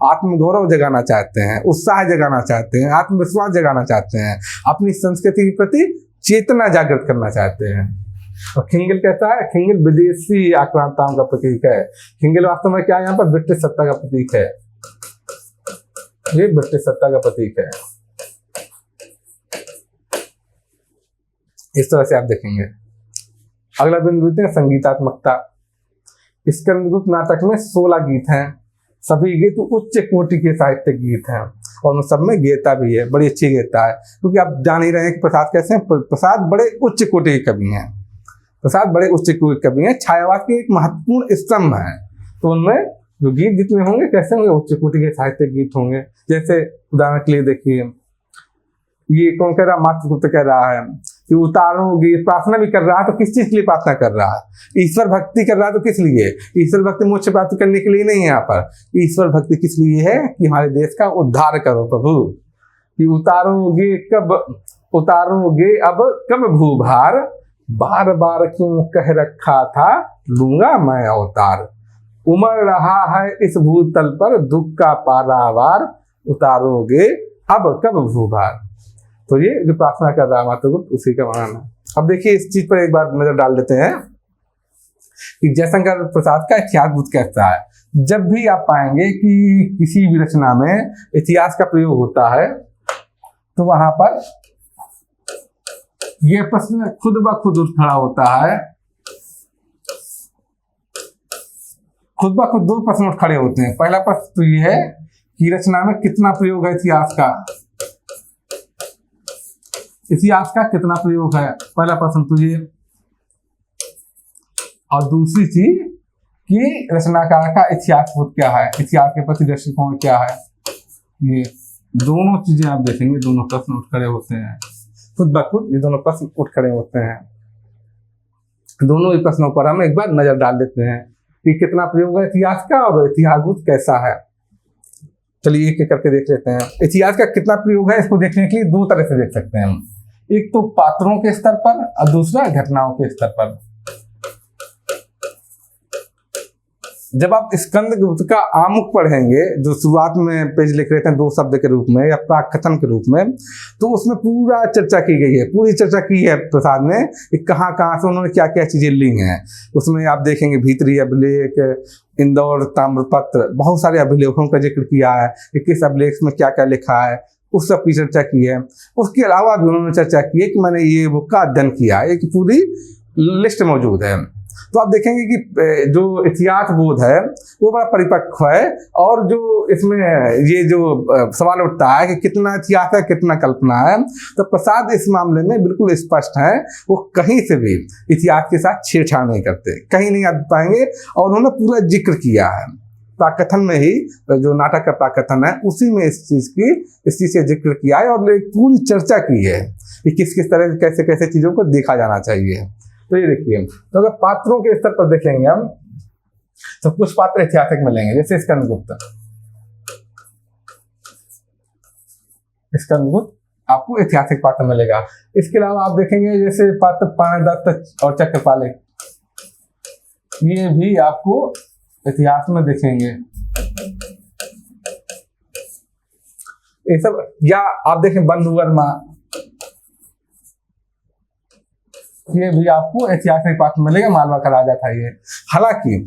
आत्मगौरव जगाना चाहते हैं, उत्साह जगाना चाहते हैं, आत्मविश्वास जगाना चाहते हैं, अपनी संस्कृति के प्रति चेतना जागृत करना चाहते हैं। और खिंगल कहता है, खिंगल विदेशी आक्रांताओं का प्रतीक है। खिंगल वास्तव में क्या है? यहाँ पर ब्रिटिश सत्ता का प्रतीक है, ये ब्रिटिश सत्ता का प्रतीक है। इस तरह से आप देखेंगे। अगला बिंदु देते हैं संगीतात्मकता। स्कंदगुप्त नाटक में 16 गीत हैं। सभी गीत उच्च कोटि के साहित्यिक गीत हैं और उन सब में गीता भी है, बड़ी अच्छी गीता है। क्योंकि आप जान ही रहे हैं कि प्रसाद कैसे हैं। प्रसाद बड़े उच्च कोटि के कवि हैं। प्रसाद बड़े उच्च कोटि के कवि हैं। छायावाद के एक महत्वपूर्ण स्तंभ हैं। तो उनमें जो गीत जितने होंगे कैसे होंगे, उच्च कोटि के साहित्यिक गीत होंगे। जैसे उदाहरण के लिए देखिए, ये कौन कह रहा, मातृगुप्त कह रहा है कि उतारोगे, प्रार्थना भी कर रहा है तो किस चीज के लिए प्रार्थना कर रहा है, ईश्वर भक्ति कर रहा है तो किस लिए, ईश्वर भक्ति मोक्ष प्राप्त करने के लिए नहीं है। यहाँ पर ईश्वर भक्ति किस लिए है कि हमारे देश का उद्धार करो प्रभु, कि उतारोगे अब कब भूभार, बार बार क्यों कह रखा था लूंगा मैं अवतार, उमड़ रहा है इस भूतल पर दुख का पारावार, उतारोगे अब कब भूभार। तो ये जो प्रार्थना कर रहा है मातृगुप्त, उसी का वर्णन है। अब देखिए इस चीज पर एक बार नजर डाल देते हैं कि जयशंकर प्रसाद का इतिहास कैसा है। जब भी आप पाएंगे कि किसी भी रचना में इतिहास का प्रयोग होता है तो वहां पर यह प्रश्न खुद ब खुद उठ खड़ा होता है। खुद ब खुद दो प्रश्न उठ खड़े होते हैं। पहला प्रश्न तो यह है कि रचना में कितना प्रयोग है इतिहास का, इतिहास का कितना प्रयोग है, पहला प्रश्न तो ये। और दूसरी चीज कि रचनाकार का इतिहास बोध क्या है, इतिहास के प्रति दृष्टिकोण क्या है। ये दोनों चीजें आप देखेंगे, दोनों प्रश्न उठ खड़े होते हैं। खुद ब खुद ये दोनों प्रश्न उठ खड़े होते हैं। दोनों ही प्रश्नों पर हम एक बार नजर डाल देते हैं कि कितना प्रयोग है इतिहास का और इतिहास बोध कैसा है। चलिए एक एक करके देख लेते हैं। इतिहास का कितना प्रयोग है इसको देखने के लिए दो तरह से देख सकते हैं हम, एक तो पात्रों के स्तर पर और दूसरा घटनाओं के स्तर पर। जब आप स्कंदगुप्त का आमुख पढ़ेंगे, जो शुरुआत में पेज लिख रहे थे 2 शब्द के रूप में या प्राकथन के रूप में, तो उसमें पूरा चर्चा की गई है, पूरी चर्चा की है प्रसाद ने कि कहाँ कहाँ से उन्होंने क्या क्या चीजें ली हैं। उसमें आप देखेंगे भीतरी अभिलेख, इंदौर ताम्रपत्र, बहुत सारे अभिलेखों का जिक्र किया है कि किस अभिलेख में क्या क्या लिखा है, उस सब की चर्चा की है। उसके अलावा भी उन्होंने चर्चा की है कि मैंने ये बुक का अध्ययन किया है, एक पूरी लिस्ट मौजूद है। तो आप देखेंगे कि जो इतिहास बोध है वो बड़ा परिपक्व है। और जो इसमें ये जो सवाल उठता है कि कितना इतिहास है कितना कल्पना है, तो प्रसाद इस मामले में बिल्कुल स्पष्ट है। वो कहीं से भी इतिहास के साथ छेड़छाड़ नहीं करते, कहीं नहीं आ पाएंगे। और उन्होंने पूरा जिक्र किया है प्राकथन में ही, जो नाटक का प्राकथन है उसी में इस चीज से जिक्र किया है और पूरी चर्चा की है कि किस किस तरह कैसे कैसे चीजों को देखा जाना चाहिए। तो ये देखिए, तो अगर पात्रों के स्तर पर देखेंगे हम तो कुछ पात्र ऐतिहासिक मिलेंगे, जैसे स्कंदगुप्त आपको ऐतिहासिक पात्र मिलेगा। इसके अलावा आप देखेंगे जैसे पात्र पाणिदत्त और चक्रपालिक, ये भी आपको इतिहास में देखेंगे। ये सब, या आप देखें बंधु वर्मा, ये भी आपको ऐतिहासिक पात्र मिलेगा, मालवा का राजा था ये। हालांकि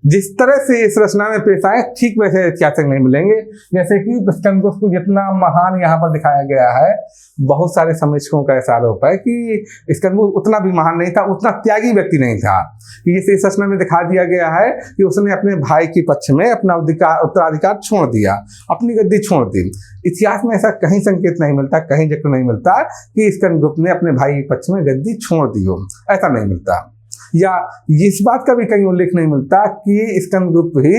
जिस तरह से इस रचना में पेश आए ठीक वैसे ऐतिहासिक नहीं मिलेंगे। जैसे कि स्कंदगुप्त को जितना महान यहाँ पर दिखाया गया है, बहुत सारे समीक्षकों का ऐसा आरोप है कि स्कंदगुप्त उतना भी महान नहीं था, उतना त्यागी व्यक्ति नहीं था। कि जैसे इस रचना में दिखा दिया गया है कि उसने अपने भाई के पक्ष में अपना उत्तराधिकार छोड़ दिया, अपनी गद्दी छोड़ दी। इतिहास में ऐसा कहीं संकेत नहीं मिलता, कहीं जिक्र नहीं मिलता कि स्कंदगुप्त ने अपने भाई के पक्ष में गद्दी छोड़ दी हो, ऐसा नहीं मिलता। या इस बात का भी कहीं उल्लेख नहीं मिलता कि स्कंदगुप्त ही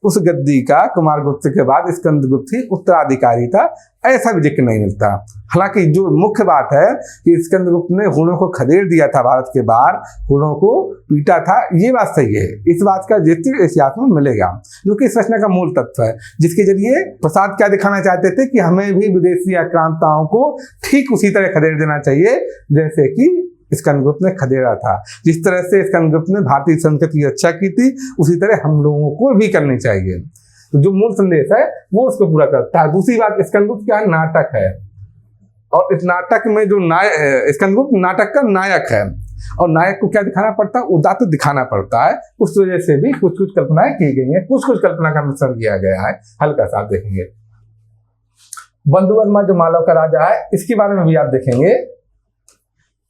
उस गद्दी का कुमारगुप्त के बाद स्कंदगुप्त ही उत्तराधिकारी था, ऐसा भी जिक्र नहीं मिलता। हालांकि जो मुख्य बात है कि स्कंदगुप्त ने हुणों को खदेड़ दिया था, भारत के बाहर हुणों को पीटा था, ये बात सही है। इस बात का जिक्र इतिहास में मिलेगा, जो कि इस रचना का मूल तत्व है, जिसके जरिए प्रसाद क्या दिखाना चाहते थे कि हमें भी विदेशी आक्रांताओं को ठीक उसी तरह खदेड़ देना चाहिए जैसे कि स्कंदगुप्त ने खदेड़ा था। जिस तरह से स्कंदगुप्त ने भारतीय संस्कृति की रक्षा की थी, उसी तरह हम लोगों को भी करनी चाहिए। तो जो मूल संदेश है वो उसको पूरा करता है। दूसरी बात, स्कंदगुप्त क्या नाटक है, और इस नाटक में जो स्कंदगुप्त नाटक का नायक है, और नायक को क्या दिखाना पड़ता है, उदात्त दिखाना पड़ता है। उस वजह से भी कुछ कुछ कल्पनाएं की गई हैं, कुछ कुछ कल्पना का मिश्रण किया गया है। हल्का सा आप देखेंगे। बंधु वर्मा जो मालवा का राजा है, इसके बारे में भी आप देखेंगे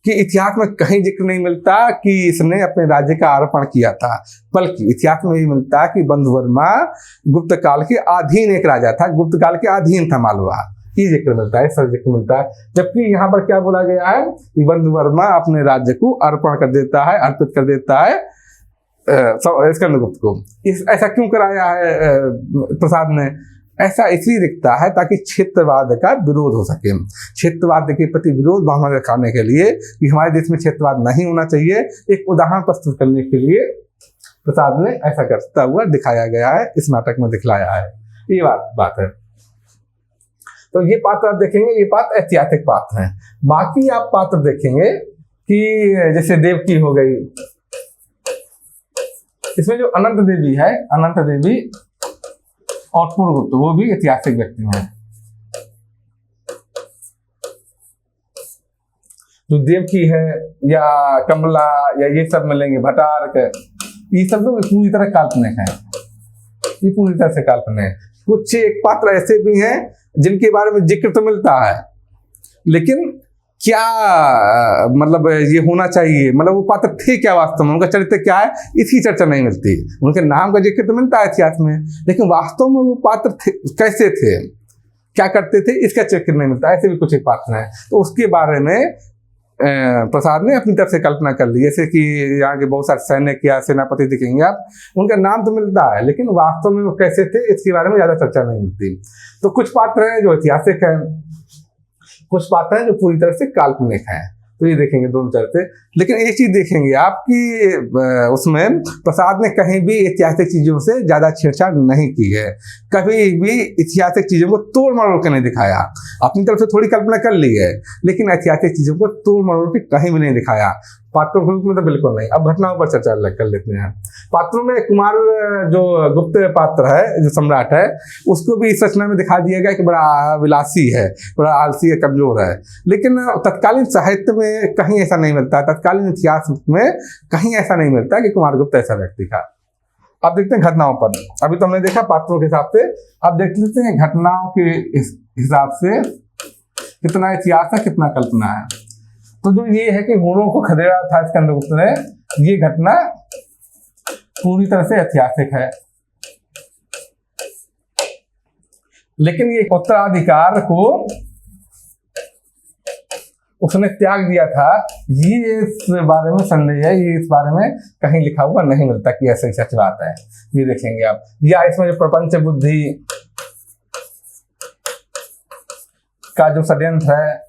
कि इतिहास में कहीं जिक्र नहीं मिलता कि इसने अपने राज्य का अर्पण किया था, बल्कि इतिहास में ये मिलता है कि बंधुवर्मा गुप्त काल के अधीन एक राजा था, गुप्त काल के अधीन था मालवा, ये जिक्र मिलता है, सब जिक्र मिलता है। जबकि यहाँ पर क्या बोला गया है कि बंधुवर्मा अपने राज्य को अर्पण कर देता है, अर्पित कर देता है स्कंदगुप्त को। ऐसा क्यों कराया है प्रसाद ने? ऐसा इसलिए दिखता है ताकि क्षेत्रवाद का विरोध हो सके, क्षेत्रवाद के प्रति विरोध भावना दिखाने के लिए कि हमारे देश में क्षेत्रवाद नहीं होना चाहिए, एक उदाहरण प्रस्तुत करने के लिए प्रसाद ने ऐसा करता हुआ दिखाया गया है, इस नाटक में दिखलाया है। ये बात है। तो ये पात्र आप देखेंगे, ये पात्र ऐतिहासिक पात्र हैं। बाकी आप पात्र देखेंगे कि जैसे देवकी हो गई, इसमें जो अनंत देवी है, अनंत देवी और पुरगुप्त, वो भी ऐतिहासिक व्यक्ति हैं। जो देवकी है या कमला या ये सब मिलेंगे, भटारक, ये सब लोग पूरी तरह काल्पनिक हैं, ये पूरी तरह से काल्पनिक है। कुछ एक पात्र ऐसे भी हैं जिनके बारे में जिक्र तो मिलता है, लेकिन क्या मतलब ये होना चाहिए, मतलब वो पात्र थे क्या वास्तव में, उनका चरित्र क्या है, इसकी चर्चा नहीं मिलती। उनके नाम का जिक्र तो मिलता है इतिहास में, लेकिन वास्तव में वो पात्र थे, कैसे थे, क्या करते थे, इसका जिक्र नहीं मिलता। ऐसे भी कुछ एक पात्र हैं, तो उसके बारे में प्रसाद ने अपनी तरफ से कल्पना कर ली। जैसे कि यहाँ के बहुत सारे सैनिक या सेनापति दिखेंगे आप, उनका नाम तो मिलता है, लेकिन वास्तव में वो कैसे थे इसके बारे में ज्यादा चर्चा नहीं मिलती। तो कुछ पात्र हैं जो ऐतिहासिक हैं, कुछ पात्र हैं जो पूरी तरह से काल्पनिक हैं। तो ये देखेंगे दोनों चरित्र। लेकिन एक चीज देखेंगे आप कि उसमें प्रसाद ने कहीं भी ऐतिहासिक चीजों से ज्यादा छेड़छाड़ नहीं की है, कभी भी ऐतिहासिक चीजों को तोड़ मरोड़ के नहीं दिखाया। अपनी तरफ से थोड़ी कल्पना कर ली है, लेकिन ऐतिहासिक चीजों को तोड़ मरोड़ के कहीं भी नहीं दिखाया। पात्रों के रूप में तो बिल्कुल नहीं। अब घटनाओं पर चर्चा कर लेते हैं। पात्रों में कुमार जो गुप्त पात्र है, जो सम्राट है, उसको भी इस रचना में दिखा दिया गया कि बड़ा विलासी है, बड़ा आलसी है, कमजोर है। लेकिन तत्कालीन साहित्य में कहीं ऐसा नहीं मिलता, तत्कालीन इतिहास में कहीं ऐसा नहीं मिलता कि कुमार गुप्त ऐसा व्यक्ति था। अब देखते हैं घटनाओं पर। अभी तो हमने देखा पात्रों के हिसाब से, अब देख लेते हैं घटनाओं के हिसाब से कितना इतिहास है, कितना कल्पना है। तो जो ये है कि घोड़ों को खदेड़ा था स्कंदगुप्त ने, ये घटना पूरी तरह से ऐतिहासिक है। लेकिन ये उत्तराधिकार को उसने त्याग दिया था, ये इस बारे में संदेह है, ये इस बारे में कहीं लिखा हुआ नहीं मिलता कि ऐसा सच बात है। ये देखेंगे आप। या इसमें जो प्रपंच बुद्धि का जो षड्यंत्र है,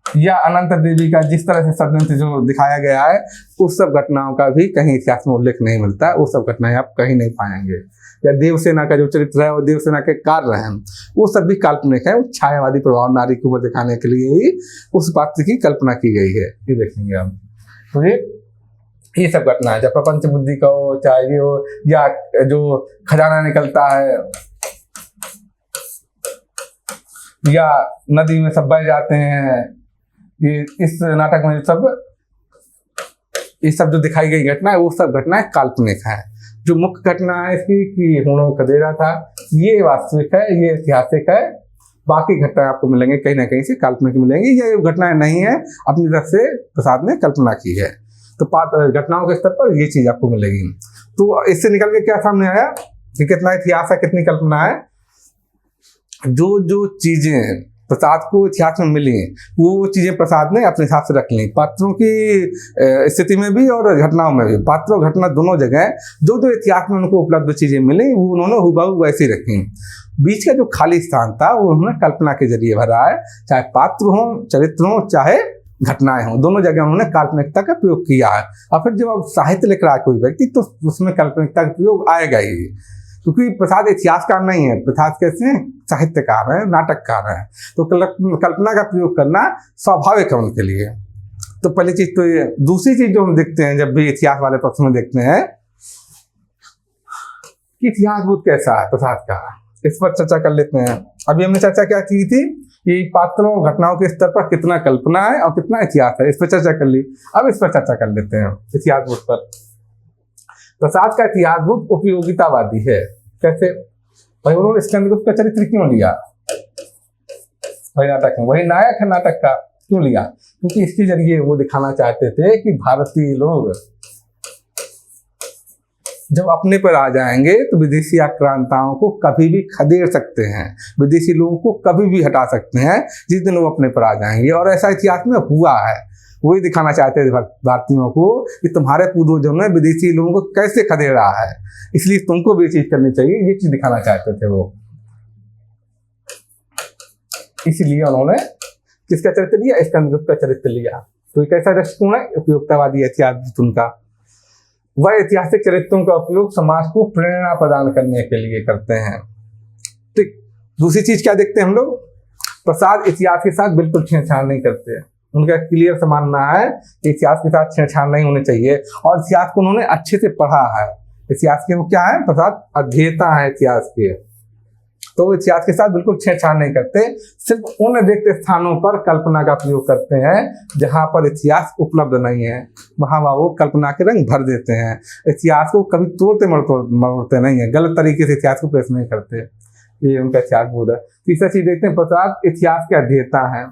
या अनंत देवी का जिस तरह से षड्यंत्र जो दिखाया गया है, उस सब घटनाओं का भी कहीं इतिहास में उल्लेख नहीं मिलता। वो सब घटनाएं आप कहीं नहीं पाएंगे। या देवसेना का जो चरित्र है और देवसेना के कार्य हैं, वो सब भी काल्पनिक है। वो छायावादी प्रभाव नारी के ऊपर दिखाने के लिए ही उस पात्र की कल्पना की गई है। ये देखेंगे हम। तो ये सब घटना है, जब प्रपंच बुद्धि का हो, चाहे ये हो, या जो खजाना निकलता है, या नदी में सब बह जाते हैं, ये इस नाटक में ये सब जो दिखाई गई घटना है, वो सब घटनाएं काल्पनिक है। जो मुख्य घटना है इसकी कि होड़ों को खदेड़ा था, ये वास्तविक है, ये ऐतिहासिक है। बाकी घटनाएं आपको मिलेंगे कहीं ना कहीं से काल्पनिक मिलेंगी। ये घटनाएं नहीं है, अपनी तरफ से प्रसाद ने कल्पना की है। तो घटनाओं के स्तर पर ये चीज आपको मिलेगी। तो इससे निकल के क्या सामने आया कि कितना इतिहास है, कितनी कल्पना है। जो चीजें प्रसाद को इतिहास में मिली, वो चीजें प्रसाद ने अपने हिसाब से रख ली, पात्रों की स्थिति में भी और घटनाओं में भी। पात्र और घटना दोनों जगह जो इतिहास में उनको उपलब्ध चीजें मिली, वो उन्होंने हुबहू वैसे रखी। बीच का जो खाली स्थान था वो उन्होंने कल्पना के जरिए भरा है। चाहे पात्र हो, चरित्र हो, चाहे घटनाएं हों, दोनों जगह उन्होंने काल्पनिकता का प्रयोग किया है। और फिर जब आप साहित्य लिख रहा है कोई व्यक्ति, तो उसमें काल्पनिकता का प्रयोग आएगा ही, क्योंकि प्रसाद इतिहासकार नहीं है, प्रसाद कैसे हैं, साहित्यकार है, नाटककार है। तो कल्पना का प्रयोग करना स्वाभाविक है उनके लिए। तो पहली चीज तो ये। दूसरी चीज जो हम देखते हैं जब भी इतिहास वाले पक्ष में देखते हैं कि इतिहास बोध कैसा है प्रसाद का, इस पर चर्चा कर लेते हैं। अभी हमने चर्चा क्या की थी कि पात्रों घटनाओं के स्तर पर कितना कल्पना है और कितना इतिहास है, इस पर चर्चा कर ली। अब इस पर चर्चा कर लेते हैं इतिहास बोध पर। प्रसाद का इतिहास बोध उपयोगितावादी है। कैसे? भाई उन्होंने स्कंदगुप्त का चरित्र क्यों लिया? भाई नाटक में वही नायक है नाटक का, क्यों लिया? क्योंकि इसके जरिए वो दिखाना चाहते थे कि भारतीय लोग जब अपने पर आ जाएंगे तो विदेशी आक्रांताओं को कभी भी खदेड़ सकते हैं, विदेशी लोगों को कभी भी हटा सकते हैं जिस दिन वो अपने पर आ जाएंगे। और ऐसा इतिहास में हुआ है। वही दिखाना चाहते थे भारतीयों को कि तुम्हारे पूर्वजों ने विदेशी लोगों को कैसे खदेड़ा है, इसलिए तुमको भी ये चीज करनी चाहिए, ये चीज दिखाना चाहते थे वो। इसलिए उन्होंने किसका चरित्र लिया? स्कंदगुप्त का चरित्र लिया। तो एक ऐसा दृष्टिकोण है उपयोगितावादी इतिहास उनका। वह ऐतिहासिक चरित्रों का उपयोग समाज को प्रेरणा प्रदान करने के लिए करते हैं। ठीक। दूसरी चीज क्या देखते हैं हम लोग? प्रसाद इतिहास के साथ बिल्कुल छेड़छाड़ नहीं करते। उनका क्लियर सा मानना है कि इतिहास के साथ छेड़छाड़ नहीं होनी चाहिए, और इतिहास को उन्होंने अच्छे से पढ़ा है। इतिहास के वो क्या है? प्रसाद अध्येता है इतिहास के। तो इतिहास के साथ बिल्कुल छेड़छाड़ नहीं करते, सिर्फ उन रिक्त स्थानों पर कल्पना का प्रयोग करते हैं जहां पर इतिहास उपलब्ध नहीं है, वहां वो कल्पना के रंग भर देते हैं। इतिहास को कभी तोड़ते मरोड़ते नहीं है, गलत तरीके से इतिहास को पेश नहीं करते। ये उनका इतिहास बोध है। तीसरा चीज देखते हैं, प्रसाद इतिहास के अध्येता हैं।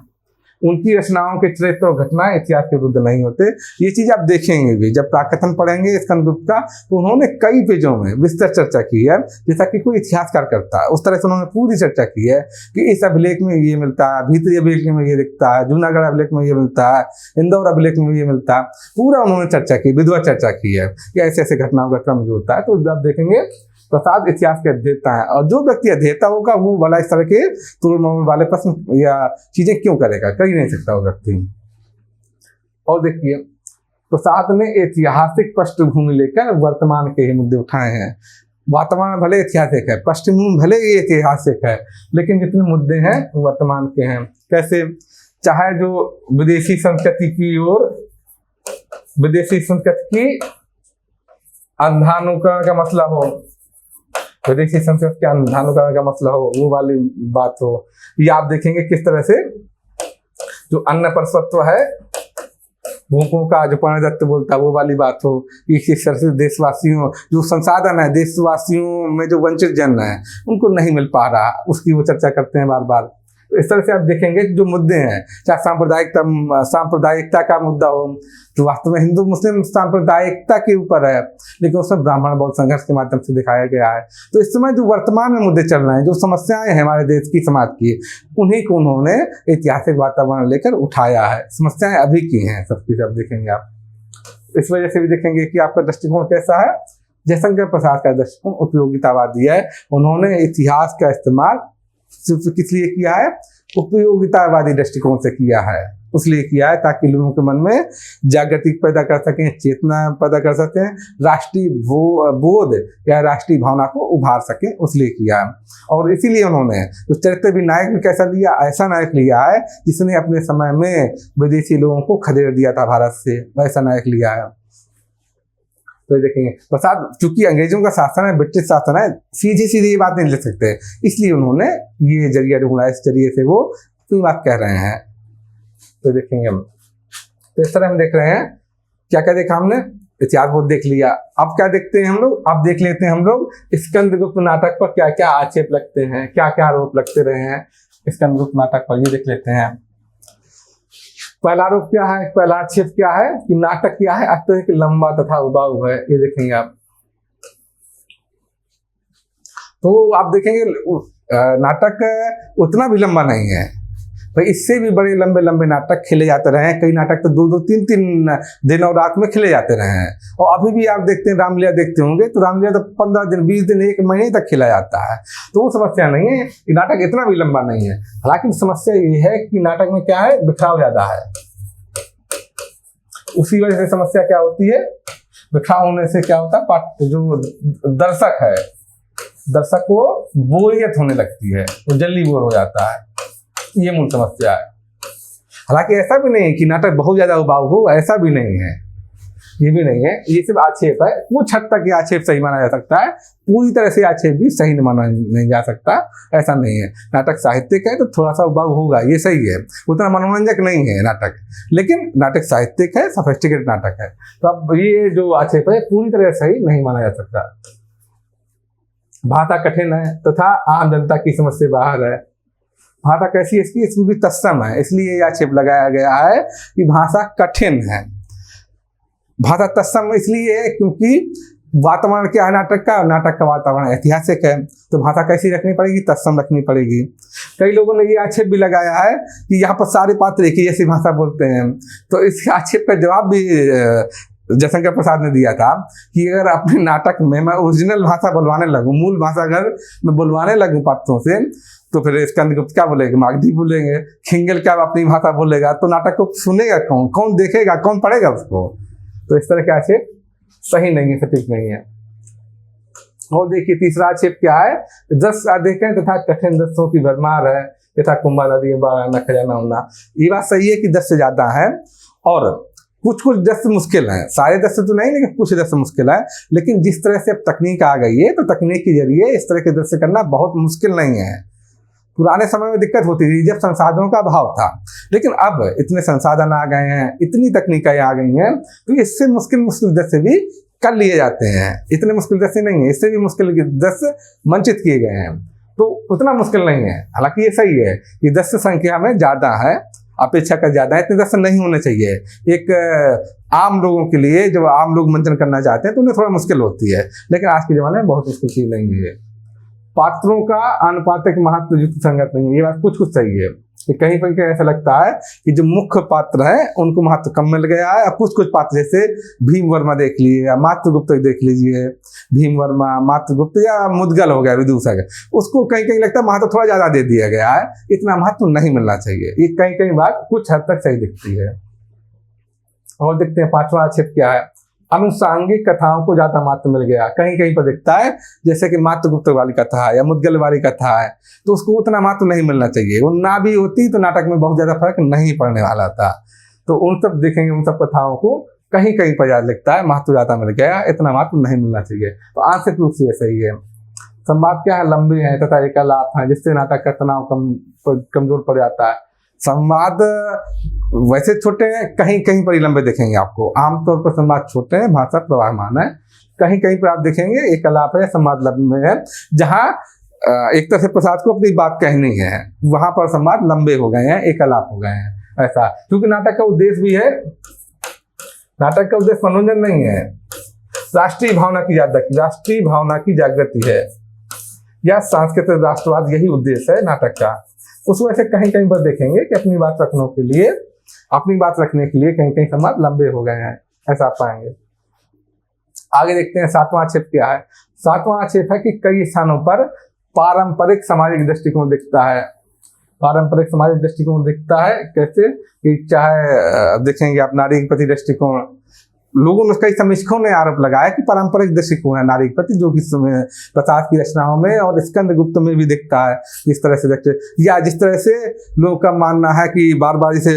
उनकी रचनाओं के चरित्र और घटनाएं इतिहास के विरुद्ध नहीं होते। ये चीज आप देखेंगे भी जब प्राकथन पढ़ेंगे स्कंदगुप्त का, तो उन्होंने कई पेजों में विस्तृत चर्चा की है, जैसा कि कोई इतिहासकार करता है उस तरह से उन्होंने पूरी चर्चा की है कि इस अभिलेख में ये मिलता है, भीतरी अभिलेख में ये दिखता है, जूनागढ़ अभिलेख में ये मिलता है, इंदौर अभिलेख में ये मिलता है। पूरा उन्होंने चर्चा की, विधिवत चर्चा की है कि ऐसे ऐसे घटनाओं का क्रम जो होता है। तो आप देखेंगे प्रसाद इतिहास के अध्येता है, और जो व्यक्ति अध्येता होगा वो भला इस तरह के तुलमोल वाले प्रश्न या चीजें क्यों करेगा? कर ही नहीं सकता वो व्यक्ति। और देखिए, प्रसाद ने ऐतिहासिक पृष्ठभूमि लेकर वर्तमान के ही मुद्दे उठाए हैं। वर्तमान भले ऐतिहासिक है, पृष्ठभूमि भले ही ऐतिहासिक है, लेकिन जितने मुद्दे हैं वो वर्तमान के हैं। कैसे? चाहे जो विदेशी संस्कृति की और विदेशी संस्कृति की अंधानुकरण का मसला हो, विदेशी संस्कृति के अंधानुकरण का मसला हो, वो वाली बात हो, या आप देखेंगे किस तरह से जो अन्न परसत्व है, भूखों का जो प्रणदत्त बोलता है, वो वाली बात हो, किस तरह से देशवासियों जो संसाधन है, देशवासियों में जो वंचित जन है उनको नहीं मिल पा रहा, उसकी वो चर्चा करते हैं बार बार। इस तरह से आप देखेंगे जो मुद्दे हैं, चाहे सांप्रदायिकता का मुद्दा हो, जो वास्तव में हिंदू मुस्लिम सांप्रदायिकता के ऊपर है, लेकिन उसमें ब्राह्मण बहुत संघर्ष के माध्यम से दिखाया गया है। तो इस समय जो वर्तमान में मुद्दे चल रहे हैं, जो समस्याएं हैं हमारे देश की, समाज की, उन्हीं को उन्होंने ऐतिहासिक वातावरण लेकर उठाया है। समस्याएं अभी की हैं सबकी सब देखेंगे आप। इस वजह से भी देखेंगे कि आपका दृष्टिकोण कैसा है। जयशंकर प्रसाद का दृष्टिकोण उपयोगितावादी है। उन्होंने इतिहास का इस्तेमाल सिर्फ किस लिए किया है? उपयोगितावादी दृष्टिकोण से किया है। उसलिए किया है ताकि लोगों के मन में जागृति पैदा कर सकें, चेतना पैदा कर सकें, राष्ट्रीय बोध या राष्ट्रीय भावना को उभार सकें, उसलिए किया है। और इसीलिए उन्होंने तो चरित्र भी नायक भी कैसा लिया? ऐसा नायक लिया है जिसने अपने समय में विदेशी लोगों को खदेड़ दिया था भारत से, वैसा नायक लिया है। तो देखेंगे प्रसाद चूंकि अंग्रेजों का शासन है, ब्रिटिश शासन है, सीधी सीधी ये बात नहीं लिख सकते, इसलिए उन्होंने ये जरिया ढूंढा, इस जरिए से वो कोई बात कह रहे हैं। तो देखेंगे हम, तो इस तरह हम देख रहे हैं क्या क्या देखा हमने? इतिहास बहुत देख लिया। अब क्या देखते हैं हम लोग? अब देख लेते हैं हम लोग स्कंदगुप्त नाटक पर क्या क्या आक्षेप लगते हैं, क्या क्या आरोप लगते रहे हैं स्कंदगुप्त नाटक पर, ये देख लेते हैं। पहला आरोप क्या है, पहला आक्षेप क्या है कि नाटक क्या है? अत्यधिक लंबा तथा उबाऊ है। ये देखेंगे आप। तो आप देखेंगे नाटक उतना भी लंबा नहीं है भाई, इससे भी बड़े लंबे लंबे नाटक खेले जाते रहे हैं। कई नाटक तो 2-2, 3-3 दिन और रात में खेले जाते रहे हैं। और अभी भी आप देखते हैं, रामलीला देखते होंगे तो रामलीला तो 15 दिन, 20 दिन, 1 महीने तक खेला जाता है। तो वो समस्या नहीं है, ये नाटक इतना भी लंबा नहीं है। हालांकि समस्या ये है कि नाटक में क्या है, बिखराव ज्यादा है। उसी वजह से समस्या क्या होती है, बिखराव होने से क्या होता है, जो दर्शक है, दर्शक को बोरियत होने लगती है, वो जल्दी बोर हो जाता है। ये मूल समस्या है। हालांकि ऐसा भी नहीं है कि नाटक बहुत ज्यादा उबाऊ हो, ऐसा भी नहीं है, ये भी नहीं है। ये सिर्फ आक्षेप है, कुछ हद तक ये आक्षेप सही माना जा सकता है, पूरी तरह से आक्षेप भी सही माना नहीं जा सकता, ऐसा नहीं है। नाटक साहित्यिक है तो थोड़ा सा उबाऊ होगा, ये सही है, उतना मनोरंजक नहीं है नाटक, लेकिन नाटक साहित्यिक है, सोफिस्टिकेटेड नाटक है। तो अब ये जो आक्षेप है पूरी तरह सही नहीं माना जा सकता। भाषा कठिन है तथा आम जनता की समझ से बाहर है। भाषा कैसी है इसकी, इसमें भी तत्सम है, इसलिए यह आक्षेप लगाया गया है कि भाषा कठिन है। भाषा तत्सम इसलिए है क्योंकि वातावरण क्या है नाटक का, नाटक का वातावरण ऐतिहासिक है, तो भाषा कैसी रखनी पड़ेगी, तत्सम रखनी पड़ेगी। कई लोगों ने ये आक्षेप भी लगाया है कि यहाँ पर सारे पात्र एक ही जैसी भाषा बोलते हैं, तो इस आक्षेप का जवाब भी जयशंकर प्रसाद ने दिया था कि अगर अपने नाटक में मैं ओरिजिनल भाषा बुलवाने लगूं, मूल भाषा अगर मैं बुलवाने लगूं पात्रों से, तो फिर स्कंदगुप्त क्या बोलेंगे, मागधी बोलेंगे, खिंगल क्या अपनी भाषा बोलेगा, तो नाटक को सुनेगा कौन, कौन देखेगा, कौन पढ़ेगा उसको। तो इस तरह के आक्षेप सही नहीं है, सटीक नहीं है। और देखिए तीसरा आक्षेप क्या है, दस देखें तथा कठिन दस्यों की भरमार है, यथा कुंभा नदी न खजाना होना। ये बात सही है कि 10 से ज्यादा है, और कुछ कुछ दस मुश्किल हैं, सारे दस तो नहीं लेकिन कुछ दस मुश्किल है। लेकिन जिस तरह से अब तकनीक आ गई है, तो तकनीक के जरिए इस तरह के दस करना बहुत मुश्किल नहीं है। पुराने समय में दिक्कत होती थी जब संसाधनों का अभाव था, लेकिन अब इतने संसाधन आ गए हैं, इतनी तकनीकें आ गई हैं, तो इससे मुश्किल दस भी कर लिए जाते हैं। इतने मुश्किल दस नहीं है, इससे भी मुश्किल दस मंचित किए गए हैं, तो उतना मुश्किल नहीं है। हालांकि ये सही है कि 10 संख्या में ज्यादा है, अपेक्षा का ज्यादा है, इतने दस नहीं होने चाहिए। एक आम लोगों के लिए, जब आम लोग मंचन करना चाहते हैं तो उन्हें थोड़ा मुश्किल होती है, लेकिन आज के जमाने में बहुत मुश्किल चीज नहीं है। पात्रों का अनुपातिक महत्व युक्त संगत नहीं है, ये बात कुछ कुछ सही है कि कहीं कहीं ऐसा लगता है कि जो मुख्य पात्र है उनको महत्व कम मिल गया है, और कुछ कुछ पात्र जैसे भीम वर्मा देख लीजिए या मातृगुप्त देख लीजिए, भीम वर्मा, मातृगुप्त या मुदगल हो गया विदूषक, उसको कहीं कहीं लगता है महत्व थोड़ा ज्यादा दे दिया गया है, इतना महत्व नहीं मिलना चाहिए। ये कहीं कहीं बात कुछ हद तक सही दिखती है। और देखते हैं पांचवा आक्षेप क्या है, अनुसांगिक कथाओं को ज्यादा महत्व मिल गया। कहीं कहीं पर दिखता है जैसे कि मातृगुप्त वाली कथा है या मुदगल वाली कथा है, तो उसको उतना महत्व नहीं मिलना चाहिए। वो ना भी होती तो नाटक में बहुत ज्यादा फर्क नहीं पड़ने वाला था। तो उन सब देखेंगे, उन सब कथाओं को कहीं कहीं पर ज्यादा लिखता है, महत्व ज्यादा मिल गया, इतना महत्व नहीं मिलना चाहिए। तो आंशिक रूप से सही है। संवाद क्या है, लंबे हैं तथा एकालाप है, जिससे नाटक का तनाव कमजोर पड़ जाता है। संवाद वैसे छोटे हैं, कहीं कहीं पर ही लंबे देखेंगे आपको। आमतौर पर संवाद छोटे हैं, भाषा प्रवाहमान है। कहीं कहीं पर आप देखेंगे एक अलाप है, संवाद लंबे है। जहां एक तरह से प्रसाद को अपनी बात कहनी है, वहां पर संवाद लंबे हो गए हैं, एक अलाप हो गए हैं। ऐसा क्योंकि नाटक का उद्देश्य भी है, नाटक का उद्देश्य मनोरंजन नहीं है, राष्ट्रीय भावना की जागृति है, या सांस्कृतिक राष्ट्रवाद, यही उद्देश्य है नाटक का। उस वजह से कहीं कहीं पर देखेंगे कि अपनी बात रखने के लिए कहीं कहीं संवाद लंबे हो गए हैं, ऐसा आप पाएंगे। आगे देखते हैं सातवां आक्षेप क्या है। सातवां आक्षेप है कि कई स्थानों पर पारंपरिक सामाजिक दृष्टिकोण दिखता है। पारंपरिक सामाजिक दृष्टिकोण दिखता है कैसे, कि चाहे देखेंगे आप नारी के प्रति दृष्टिकोण, लोगों ने, कई समीक्षकों ने आरोप लगाया कि पारंपरिक दृष्टिकोण है नारी के प्रति, जो कि प्रसाद की रचनाओं में और स्कंदगुप्त में भी दिखता है। इस तरह से देखते, या जिस तरह से लोगों का मानना है कि बार बार इसे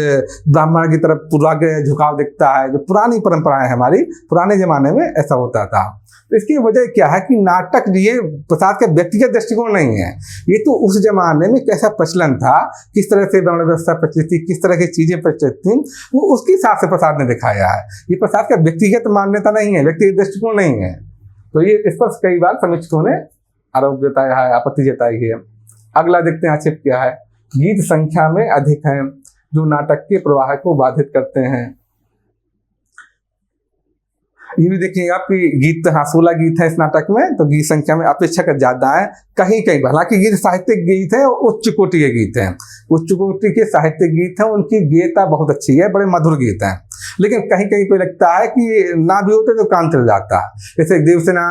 ब्राह्मण की तरफ पूरा झुकाव दिखता है, जो पुरानी परंपराएं हमारी, पुराने जमाने में ऐसा होता था। तो इसकी वजह क्या है कि नाटक ये प्रसाद का व्यक्तिगत दृष्टिकोण नहीं है, ये तो उस जमाने में कैसा प्रचलन था, किस तरह से वर्ण व्यवस्था प्रचलित थी, किस तरह की चीजें प्रचलित थी, वो उसके हिसाब से प्रसाद ने दिखाया है। ये प्रसाद का व्यक्तिगत मान्यता नहीं है, व्यक्तिगत दृष्टिकोण नहीं है। तो ये इस पर कई बार समीक्षकों ने आरोप जताया है, आपत्ति जताई है। अगला देखते हैं आक्षेप क्या है। गीत संख्या में अधिक हैं, जो नाटक के प्रवाह को बाधित करते हैं। ये भी देखिए आपकी गीत, हाँ 16 गीत है इस नाटक में, तो गीत संख्या में अपेक्षाकृत ज्यादा है। कहीं कहीं हालांकि गीत साहित्यिक गीत है, उच्च कोटि के गीत हैं, उच्च कोटि के साहित्यिक गीत हैं, उनकी गेयता बहुत अच्छी है, बड़े मधुर गीत हैं। लेकिन कहीं कहीं पे लगता है कि ना भी होते तो काम चल जाता है। जैसे देवसेना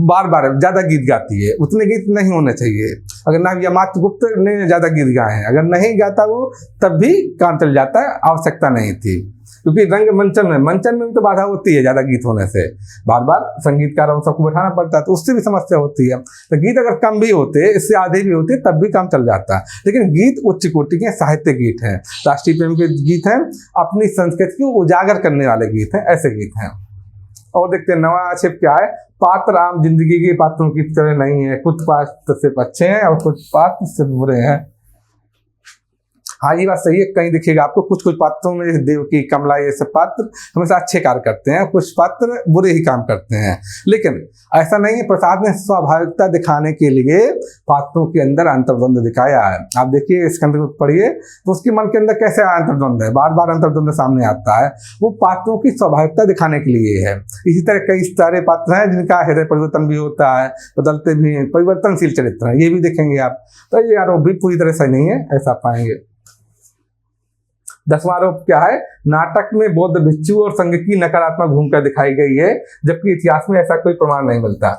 बार बार ज्यादा गीत गाती है, उतने गीत नहीं होने चाहिए। अगर ना, या मातृगुप्त ने ज्यादा गीत गाए हैं, अगर नहीं गाता वो तब भी काम चल जाता है, आवश्यकता नहीं थी। क्योंकि रंग मंचन में भी तो बाधा होती है ज्यादा गीत होने से, बार बार संगीतकारों सबको बैठाना पड़ता है, तो उससे भी समस्या होती है। तो गीत अगर कम भी होते, इससे आधे भी होते, तब भी काम चल जाता है। लेकिन गीत उच्च कोटि के साहित्य गीत हैं, राष्ट्रीय प्रेम के गीत हैं, अपनी संस्कृति को उजागर करने वाले गीत हैं, ऐसे गीत हैं। और देखते हैं नवा आक्षेप क्या है। पात्र आम जिंदगी के पात्रों की तरह नहीं है, कुछ पात्र सिर्फ अच्छे हैं और कुछ पात्र सिर्फ बुरे हैं। हाँ ये बात सही है, कहीं दिखेगा आपको कुछ कुछ पात्रों में देवकी, कमला, ये सब पात्र हमेशा अच्छे कार्य करते हैं, कुछ पात्र बुरे ही काम करते हैं। लेकिन ऐसा नहीं है, प्रसाद ने स्वाभाविकता दिखाने के लिए पात्रों के अंदर अंतर्द्वंद दिखाया है। आप देखिए स्कंद को पढ़िए तो उसके मन के अंदर कैसे अंतर्द्वंद है, बार बार अंतर्द्वंद सामने आता है, वो पात्रों की स्वाभाविकता दिखाने के लिए है। इसी तरह कई सारे पात्र हैं जिनका हृदय परिवर्तन भी होता है, बदलते भी हैं, परिवर्तनशील चरित्र है, ये भी देखेंगे आप। तो ये आरोप भी पूरी तरह सही नहीं है, ऐसा पाएंगे। 10वां आरोप क्या है? नाटक में बौद्ध भिक्षु और संघ की नकारात्मक भूमिका दिखाई गई है, जबकि इतिहास में ऐसा कोई प्रमाण नहीं मिलता।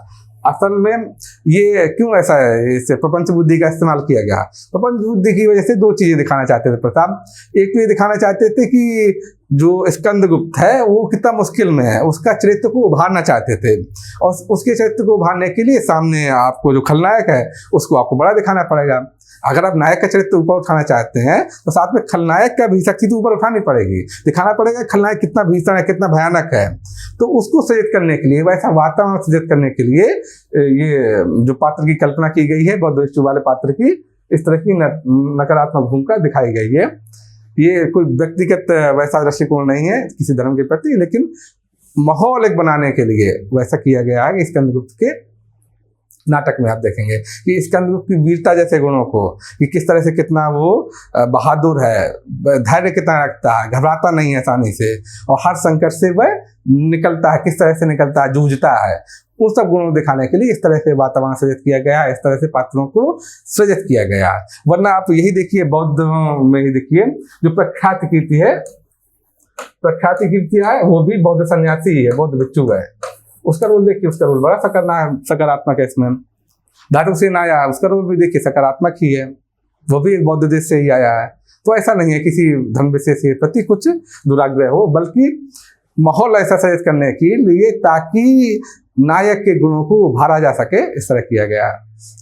असल में ये क्यों ऐसा है, इससे प्रपंच बुद्धि का इस्तेमाल किया गया। प्रपंच बुद्धि की वजह से दो चीजें दिखाना चाहते थे प्रताप। एक तो ये दिखाना चाहते थे कि जो स्कंदगुप्त है वो कितना मुश्किल में है, उसका चरित्र को उभारना चाहते थे, और उसके चरित्र को उभारने के लिए सामने आपको जो खलनायक है उसको आपको बड़ा दिखाना पड़ेगा। अगर आप नायक का चरित्र ऊपर उठाना चाहते हैं तो साथ में खलनायक का भी शक्ति तो ऊपर उठानी पड़ेगी, दिखाना पड़ेगा खलनायक कितना भीषण है, कितना भयानक है। तो उसको सृजित करने के लिए, वैसा वातावरण सृजित करने के लिए ये जो पात्र की कल्पना की गई है, बौद्ध भिक्षु वाले पात्र की, इस तरह की नकारात्मक भूमिका दिखाई गई है। ये कोई व्यक्तिगत वैसा दृष्टिकोण नहीं है किसी धर्म के प्रति, लेकिन माहौल एक बनाने के लिए वैसा किया गया है। स्कंदगुप्त के नाटक में आप देखेंगे कि स्कंदगुप्त की वीरता जैसे गुणों को, कि किस तरह से कितना वो बहादुर है, धैर्य कितना रखता है, घबराता नहीं है आसानी से, और हर संकट से वह निकलता है, किस तरह से निकलता है, जूझता है। उन सब गुणों को दिखाने के लिए इस तरह से वातावरण सृजित किया गया है, इस तरह से पात्रों को सृजित किया गया है। वरना आप यही देखिए, बौद्ध में ही देखिए जो प्रख्यात कीर्ति है, प्रख्याति कीर्ति है, वो भी बौद्ध सन्यासी ही है, बौद्ध भिक्षु है। उसका रोल देखिए, उसका रोल बड़ा सकारात्मक है इसमें। धातुसेन आया, उसका रोल भी देखिए सकारात्मक ही है, वो भी एक बौद्ध देश से ही आया है। तो ऐसा नहीं है किसी धर्म विशेष के प्रति कुछ दुराग्रह हो, बल्कि माहौल ऐसा सृजित करने के लिए ताकि नायक के गुणों को उभारा जा सके, इस तरह किया गया।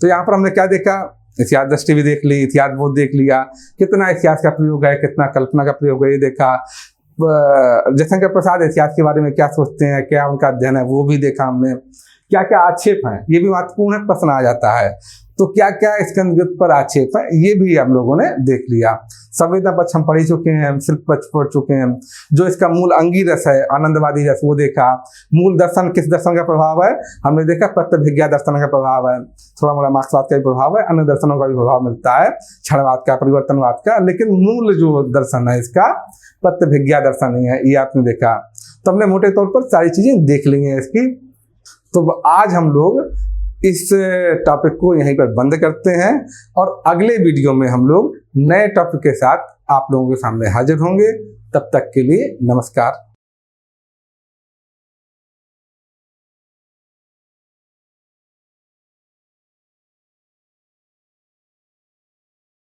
तो यहाँ पर हमने क्या देखा, इतिहास दृष्टि भी देख ली, इतिहास बोध देख लिया, कितना इतिहास का प्रयोग है, कितना कल्पना का प्रयोग है, ये देखा। जयशंकर प्रसाद इतिहास के बारे में क्या सोचते हैं, क्या उनका अध्ययन है, वो भी देखा हमने। क्या क्या आक्षेप हैं, ये भी महत्वपूर्ण है, प्रश्न आ जाता है। तो क्या क्या स्कंदगुप्त पर आक्षेप है, ये भी हम लोगों ने देख लिया। संवेदना पक्ष हम पढ़ चुके हैं, शिल्प पक्ष पढ़ चुके हैं, जो इसका मूल अंगी रस है, आनंदवादी रस, वो देखा। मूल दर्शन किस दर्शन का प्रभाव है, हमने देखा प्रत्यभिज्ञा दर्शन का प्रभाव है, थोड़ा मोड़ा मार्क्सवाद का भी प्रभाव है, अन्य दर्शनों का भी प्रभाव मिलता है, क्षणवाद का, परिवर्तनवाद का, लेकिन मूल जो दर्शन है इसका प्रत्यभिज्ञा दर्शन ही है, ये आपने देखा। तो हमने मोटे तौर पर सारी चीजें देख ली हैं इसकी। तो आज हम लोग इस टॉपिक को यहीं पर बंद करते हैं, और अगले वीडियो में हम लोग नए टॉपिक के साथ आप लोगों के सामने हाजिर होंगे। तब तक के लिए नमस्कार।